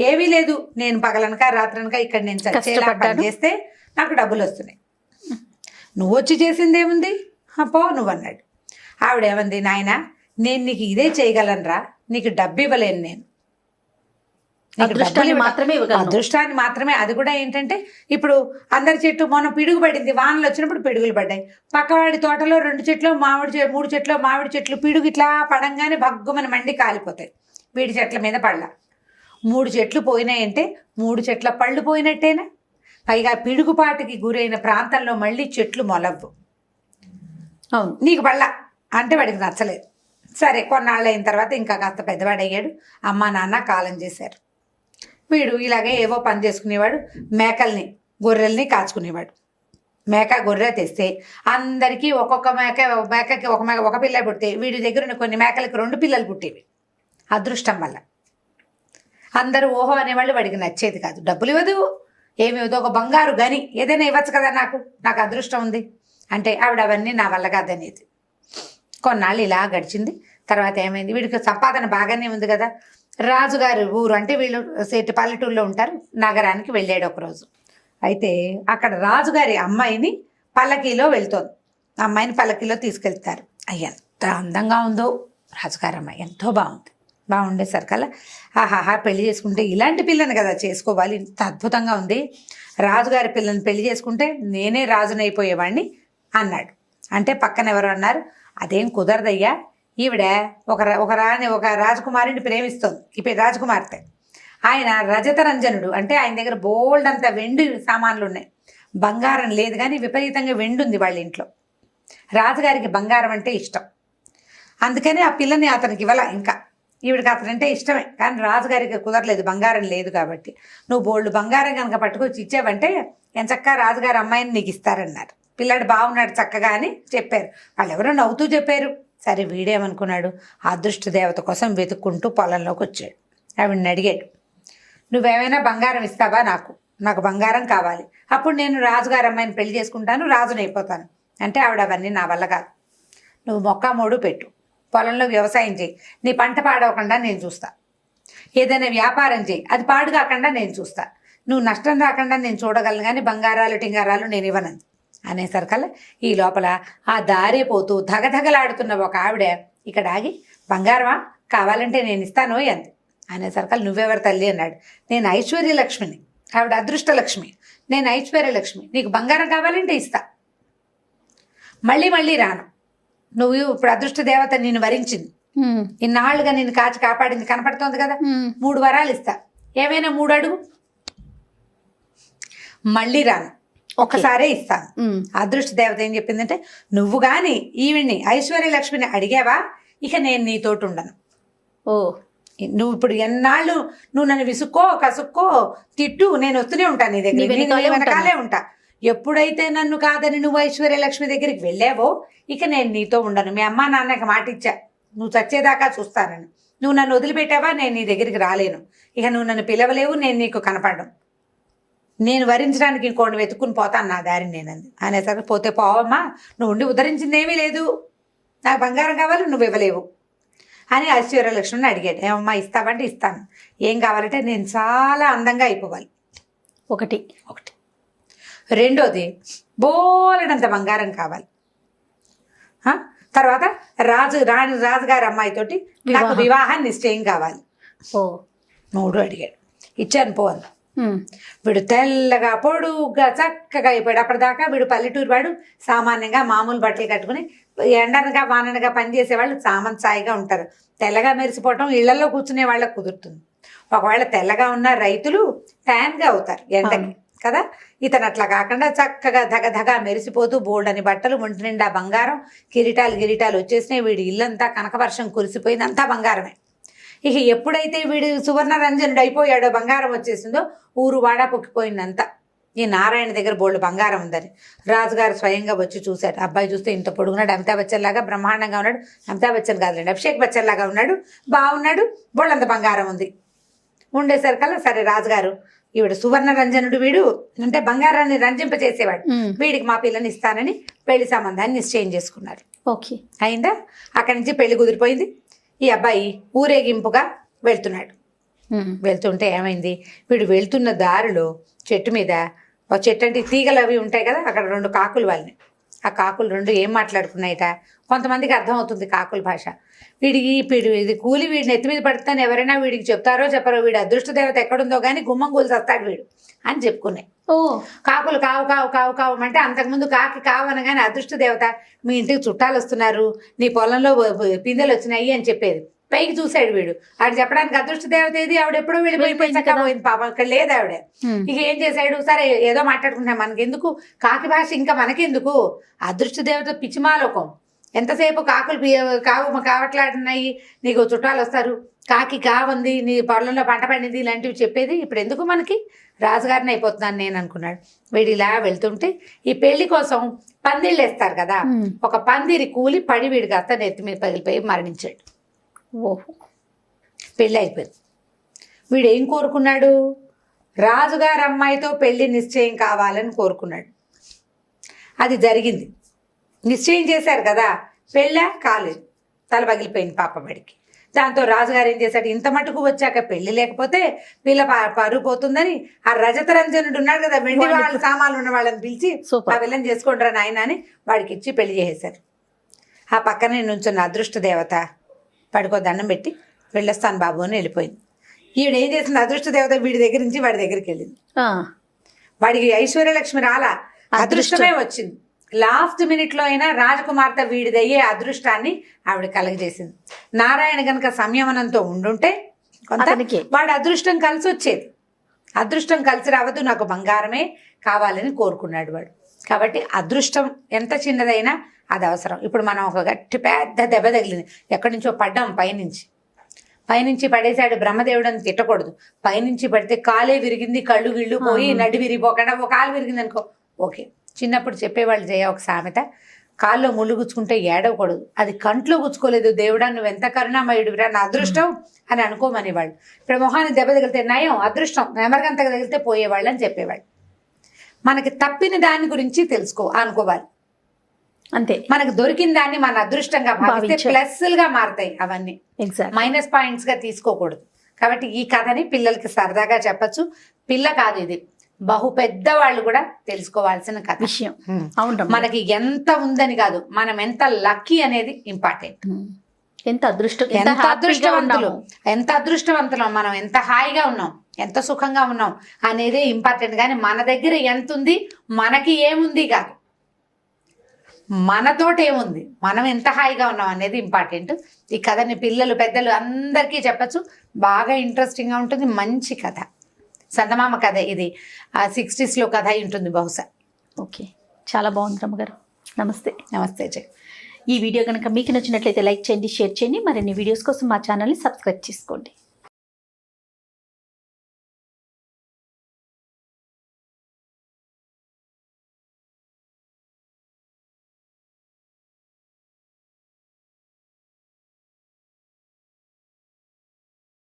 Speaker 1: ఏమీ లేదు, నేను పగలనక రాత్రనక ఇక్కడ నేను చచ్చేలా పని చేస్తే నాకు డబ్బులు వస్తున్నాయి, నువ్వు వచ్చి చేసిందేముంది పో నువ్వు అన్నాడు. ఆవిడేమంది, నాయన నేను నీకు ఇదే చేయగలనరా, నీకు డబ్బు ఇవ్వలేను, నేను అదృష్టాన్ని మాత్రమే. అది కూడా ఏంటంటే ఇప్పుడు అందరి చెట్టు మొన్న పిడుగు పడింది, వానలు వచ్చినప్పుడు పిడుగులు పడ్డాయి. పక్కవాడి తోటలో 2 చెట్లు 3 చెట్లు మామిడి చెట్లు పిడుగు ఇట్లా పడంగానే భగ్గుమని మండి కాలిపోతాయి. వీడి చెట్ల మీద పడలా. 3 చెట్లు పోయినాయంటే 3 చెట్ల పళ్ళు పోయినట్టేనా. పైగా పిడుగుపాటికి గురైన ప్రాంతంలో మళ్ళీ చెట్లు మొలవ్వు.
Speaker 2: అవును.
Speaker 1: నీకు బళ్ళ అంటే వాడికి నచ్చలేదు. సరే కొన్నాళ్ళు అయిన తర్వాత ఇంకా కాస్త పెద్దవాడయ్యాడు. అమ్మ నాన్న కాలం చేశారు. వీడు ఇలాగే ఏవో పని చేసుకునేవాడు. మేకల్ని గొర్రెల్ని కాచుకునేవాడు. మేక గొర్రె తెస్తే అందరికీ ఒక్కొక్క మేకకి ఒక పిల్ల పుడితే వీడి దగ్గర ఉన్న కొన్ని మేకలకి 2 పిల్లలు పుట్టేవి. అదృష్టం వల్ల అందరూ ఓహో అనేవాళ్ళు. వాడికి నచ్చేది కాదు. డబ్బులు ఇవ్వదు, ఏమి ఇవ్వదు. ఒక బంగారు గని ఏదైనా ఇవ్వచ్చు కదా, నాకు అదృష్టం ఉంది అంటే ఆవిడ అవన్నీ నా వల్ల కాదనేది. కొన్నాళ్ళు ఇలా గడిచింది. తర్వాత ఏమైంది, వీడికి సంపాదన బాగానే ఉంది కదా. రాజుగారి ఊరు అంటే వీళ్ళు పల్లెటూరులో ఉంటారు. నగరానికి వెళ్ళాడు ఒకరోజు. అయితే అక్కడ రాజుగారి అమ్మాయిని పల్లకీలో వెళ్తోంది. అమ్మాయిని పల్లకీలో తీసుకెళ్తారు. ఎంత అందంగా ఉందో రాజుగారి అమ్మాయి, ఎంతో బాగుండేసరికల్లా ఆహాహా పెళ్లి చేసుకుంటే ఇలాంటి పిల్లని కదా చేసుకోవాలి, ఇంత అద్భుతంగా ఉంది, రాజుగారి పిల్లని పెళ్లి చేసుకుంటే నేనే రాజునైపోయేవాడిని అన్నాడు. అంటే పక్కన ఎవరు అన్నారు, అదేం కుదరదయ్యా, ఈవిడ ఒక రాజకుమారిని ప్రేమిస్తోంది. ఇప్పుడు రాజకుమార్తె. ఆయన రజతరంజనుడు అంటే ఆయన దగ్గర బోల్డ్ అంత వెండి సామాన్లు ఉన్నాయి. బంగారం లేదు కానీ విపరీతంగా వెండి ఉంది వాళ్ళ ఇంట్లో. రాజుగారికి బంగారం అంటే ఇష్టం. అందుకని ఆ పిల్లని అతనికి ఇవ్వాల. ఇంకా ఈవిడికి అతనంటే ఇష్టమే కానీ రాజుగారికి కుదరలేదు, బంగారం లేదు కాబట్టి. నువ్వు బోల్డ్ బంగారం కనుక పట్టుకొచ్చి ఇచ్చావంటే ఎంచక్కా రాజుగారి అమ్మాయిని నీకు ఇస్తారన్నారు. పిల్లాడు బాగున్నాడు చక్కగా అని చెప్పారు. వాళ్ళు ఎవరో నవ్వుతూ చెప్పారు. సరే వీడేమనుకున్నాడు, అదృష్ట దేవత కోసం వెతుక్కుంటూ పొలంలోకి వచ్చాడు. ఆవిడని అడిగాడు, నువ్వేమైనా బంగారం ఇస్తావా, నాకు బంగారం కావాలి, అప్పుడు నేను రాజుగారి అమ్మాయిని పెళ్లి చేసుకుంటాను, రాజునైపోతాను అంటే ఆవిడ అవన్నీ నా వల్ల కాదు, నువ్వు మొక్క మోడు పెట్టు, పొలంలో వ్యవసాయం చేయి, నీ పంట పాడవకుండా నేను చూస్తా, ఏదైనా వ్యాపారం చేయి, అది పాడు కాకుండా నేను చూస్తా, నువ్వు నష్టం రాకుండా నేను చూడగలను కానీ బంగారాలు టింగారాలు నేను ఇవ్వనంది అనేసరికల్లా ఈ లోపల ఆ దారి పోతూ ధగధగలాడుతున్న ఒక ఆవిడ ఇక్కడ ఆగి, బంగారమా కావాలంటే నేను ఇస్తాను అంది. అనేసరికల్లా నువ్వెవరు తల్లి అన్నాడు. నేను ఐశ్వర్యలక్ష్మిని, ఆవిడ అదృష్టలక్ష్మి, నేను ఐశ్వర్యలక్ష్మి, నీకు బంగారం కావాలంటే ఇస్తా, మళ్ళీ రాను, నువ్వు ఇప్పుడు అదృష్ట దేవత నిన్ను వరించింది, ఇన్నాళ్ళుగా నిన్ను కాచి కాపాడింది కనపడుతోంది కదా, 3 వరాలు ఇస్తా, ఏమైనా 3 అడుగు, మళ్ళీ రాను, ఒక్కసారే ఇస్తాను. అదృష్ట దేవత ఏం చెప్పిందంటే, నువ్వు గాని ఈవిడ్ని ఐశ్వర్యలక్ష్మిని అడిగావా ఇక నేను నీతోటి ఉండను.
Speaker 2: ఓ
Speaker 1: నువ్వు ఇప్పుడు ఎన్నాళ్ళు నువ్వు నన్ను విసుక్కో కసుక్కో తిట్టు, నేను వస్తూనే ఉంటాను నీ దగ్గర, వెనకాలే ఉంటా. ఎప్పుడైతే నన్ను కాదని నువ్వు ఐశ్వర్యలక్ష్మి దగ్గరికి వెళ్ళావో ఇక నేను నీతో ఉండను. మీ అమ్మా నాన్నకి మాట ఇచ్చా, నువ్వు చచ్చేదాకా చూస్తానని. నువ్వు నన్ను వదిలిపెట్టావా నేను నీ దగ్గరికి రాలేను, ఇక నువ్వు నన్ను పిలవలేవు, నేను నీకు కనపడను, నేను వరించడానికి ఇంకోటి వెతుక్కుని పోతాను నా దారిని నేనంది. అనేసరికి పోతే పోవమ్మా, నువ్వు ఉండి ఉద్ధరించింది ఏమీ లేదు, నాకు బంగారం కావాలి, నువ్వు ఇవ్వలేవు అని ఐశ్వర్యలక్ష్మిని అడిగాడు. ఏమమ్మా ఇస్తావంటే ఇస్తాను, ఏం కావాలంటే నేను చాలా అందంగా అయిపోవాలి, ఒకటి. రెండోది బోలెడంత బంగారం కావాలి. తర్వాత రాజుగారి అమ్మాయితోటి నాకు వివాహం నిశ్చయం కావాలి. 3 అడిగాడు. ఇచ్చాను పో అన్న. వీడు తెల్లగా పొడుగ్గా చక్కగా అయిపోయాడు. అప్పటిదాకా వీడు పల్లెటూరు వాడు, సామాన్యంగా మామూలు బట్టలు కట్టుకుని ఎండనగా వాననగా పనిచేసేవాళ్ళు సామంతాయిగా ఉంటారు. తెల్లగా మెరిసిపోవటం ఇళ్లలో కూర్చునే వాళ్ళకి కుదురుతుంది. ఒకవేళ తెల్లగా ఉన్న రైతులు ట్యాన్గా అవుతారు ఎండకి కదా. ఇతను అట్లా కాకుండా చక్కగా ధగధగా మెరిసిపోతూ బోల్డని బట్టలు, ఒంటి నిండా బంగారం, కిరీటాలు వచ్చేసినాయి. వీడి ఇల్లంతా కనకవర్షం కురిసిపోయిందంతా బంగారమే. ఇక ఎప్పుడైతే వీడు సువర్ణ రంజనుడు అయిపోయాడో, బంగారం వచ్చేసిందో, ఊరు వాడా పొక్కిపోయిందంతా. ఈ నారాయణ దగ్గర బోల్డ్ బంగారం ఉందని రాజుగారు స్వయంగా వచ్చి చూశాడు. అబ్బాయి చూస్తే ఇంత పొడుగున్నాడు, అమితాబ్ బచ్చన్ లాగా బ్రహ్మాండంగా ఉన్నాడు. అమితాబ్ బచ్చన్ కాదులేండి, అభిషేక్ బచ్చన్ లాగా ఉన్నాడు, బాగున్నాడు, బోల్డంత బంగారం ఉంది. ఉండేసరికల్లా సరే రాజుగారు, ఈవిడ సువర్ణ రంజనుడు, వీడు అంటే బంగారాన్ని రంజింపచేసేవాడు, వీడికి మా పిల్లని ఇస్తానని పెళ్లి సంబంధాన్ని నిశ్చయం చేసుకున్నారు.
Speaker 2: ఓకే,
Speaker 1: అయిందా? అక్కడి నుంచి పెళ్లి కుదిరిపోయింది. ఈ అబ్బాయి ఊరేగింపుగా వెళ్తున్నాడు. వెళ్తుంటే ఏమైంది, వీడు వెళ్తున్న దారిలో చెట్టు మీద, చెట్టు అంటే తీగలు అవి ఉంటాయి కదా, అక్కడ 2 కాకులు వాళ్ళని. ఆ కాకులు 2 ఏం మాట్లాడుకున్నాయిట, కొంతమందికి అర్థమవుతుంది కాకుల భాష. ఇది కూలి వీడిని ఎత్తి మీద పడుతాను ఎవరైనా వీడికి చెప్తారో చెప్పరో, వీడి అదృష్ట దేవత ఎక్కడుందో కానీ గుమ్మం కూలి వస్తాడు వీడు అని చెప్పుకున్నాయి. కాకులు కావు కావు కావు కావు అంటే అంతకుముందు కాకి కావనగానే అదృష్ట దేవత మీ ఇంటికి చుట్టాలు వస్తున్నారు, నీ పొలంలో పిందెలు వచ్చినాయి అని చెప్పేది. పైకి చూశాడు వీడు. ఆడు చెప్పడానికి అదృష్ట దేవత ఏది, ఆవిడ ఎప్పుడో వెళ్ళిపోయింది పాపం, ఇక్కడ లేదు ఆవిడ. ఇక ఏం చేశాడు, సరే ఏదో మాట్లాడుకుంటాం, మనకెందుకు కాకి భాష, ఇంకా మనకెందుకు, అదృష్ట దేవత పిచ్చిమాలోకం, ఎంతసేపు కాకులు కావట్లాడున్నాయి, నీకు చుట్టాలు వస్తారు, కాకి కావంది, నీ పొలంలో పంట పండింది, ఇలాంటివి చెప్పేది ఇప్పుడు ఎందుకు మనకి, రాజుగారిని అయిపోతున్నాను నేను అనుకున్నాడు. వీడు ఇలా వెళ్తుంటే ఈ పెళ్లి కోసం పందిళ్ళు వేస్తారు కదా, ఒక పందిరి కూలి పడి వీడి కాస్త నెత్తి మీద పగిలిపోయి మరణించాడు.
Speaker 2: ఓహో,
Speaker 1: పెళ్ళి అయిపోయింది. వీడు ఏం కోరుకున్నాడు, రాజుగారి అమ్మాయితో పెళ్లి నిశ్చయం కావాలని కోరుకున్నాడు. అది జరిగింది, నిశ్చయం చేశారు కదా, పెళ్ళా కాలేదు, తల పగిలిపోయింది పాపబడికి. దాంతో రాజుగారు ఏం చేశాడు, ఇంత మటుకు వచ్చాక పెళ్లి లేకపోతే పిల్ల పరువు పోతుందని ఆ రజతరంజనుడు ఉన్నాడు కదా, వెండి వాళ్ళ సామాన్లు ఉన్న వాళ్ళని పిలిచి ఆ పిల్లని చేసుకుంటారా నాయన అని వాడికి ఇచ్చి పెళ్లి చేసేశారు. ఆ పక్కనే నుంచున్న అదృష్ట దేవత వాడికో దండం పెట్టి వెళ్ళొస్తాను బాబు అని వెళ్ళిపోయింది. ఈవిడ ఏం చేసింది, అదృష్ట దేవత వీడి దగ్గర నుంచి వాడి దగ్గరికి వెళ్ళింది. వాడికి ఐశ్వర్యలక్ష్మి రాలా, అదృష్టమే వచ్చింది. లాస్ట్ మినిట్లో అయినా రాజకుమార్తె వీడిదయ్యే అదృష్టాన్ని ఆవిడ కలగజేసింది. నారాయణ గనక సంయమనంతో ఉండుంటే కొంత వాడి అదృష్టం కలిసి వచ్చేది. అదృష్టం కలిసి రావద్దు, నాకు బంగారమే కావాలని కోరుకున్నాడు వాడు. కాబట్టి అదృష్టం ఎంత చిన్నదైనా అది అవసరం. ఇప్పుడు మనం ఒక గట్టి పెద్ద దెబ్బ తగిలింది, ఎక్కడి నుంచో పడ్డాం, పైనుంచి పడేశాడు, బ్రహ్మదేవుడు అని తిట్టకూడదు. పైనుంచి పడితే కాలే విరిగింది, కళ్ళు గిళ్ళు పోయి నడి విరిగిపోకుండా ఒక కాలు విరిగింది అనుకో ఓకే. చిన్నప్పుడు చెప్పేవాళ్ళు జయ ఒక సామెత, కాల్లో ముళ్ళు గుచ్చుకుంటే ఏడవకూడదు, అది కంట్లో గుచ్చుకోలేదు, దేవుడా నువ్వు ఎంత కరుణామయుడివిరా, నా అదృష్టం అని అనుకోమనేవాళ్ళు. ఇప్పుడు మొహాన్ని దెబ్బ తగిలితే నయం, అదృష్టం, నెమరగంతకు తగిలితే పోయేవాళ్ళు అని చెప్పేవాళ్ళు. మనకి తప్పిన దాని గురించి అనుకోవాలి
Speaker 2: అంతే.
Speaker 1: మనకు దొరికిన దాన్ని మన అదృష్టంగా భావిస్తే ప్లస్లుగా మారుతాయి, అవన్నీ మైనస్ పాయింట్స్ గా తీసుకోకూడదు. కాబట్టి ఈ కథని పిల్లలకి సరదాగా చెప్పచ్చు. పిల్ల కాదు, ఇది బహు పెద్ద వాళ్ళు కూడా తెలుసుకోవాల్సిన కథ
Speaker 2: విషయం.
Speaker 1: మనకి ఎంత ఉందని కాదు, మనం ఎంత లక్కీ అనేది ఇంపార్టెంట్.
Speaker 2: ఎంత
Speaker 1: అదృష్టవంతులం, మనం ఎంత హాయిగా ఉన్నాం, ఎంత సుఖంగా ఉన్నాం అనేదే ఇంపార్టెంట్. కానీ మన దగ్గర ఎంత ఉంది, మనకి ఏముంది కాదు, మనతోటి ఏముంది, మనం ఎంత హాయిగా ఉన్నాం అనేది ఇంపార్టెంట్. ఈ కథని పిల్లలు పెద్దలు అందరికీ చెప్పచ్చు, బాగా ఇంట్రెస్టింగ్గా ఉంటుంది. మంచి కథ, చందమామ కథ, ఇది 60s కథ అయి ఉంటుంది బహుశా.
Speaker 2: ఓకే, చాలా బాగుంది రమ్మగారు. నమస్తే.
Speaker 1: నమస్తే జై.
Speaker 2: ఈ వీడియో కనుక మీకు నచ్చినట్లయితే లైక్ చేయండి, షేర్ చేయండి. మరిన్ని వీడియోస్ కోసం మా ఛానల్ని సబ్స్క్రైబ్ చేసుకోండి.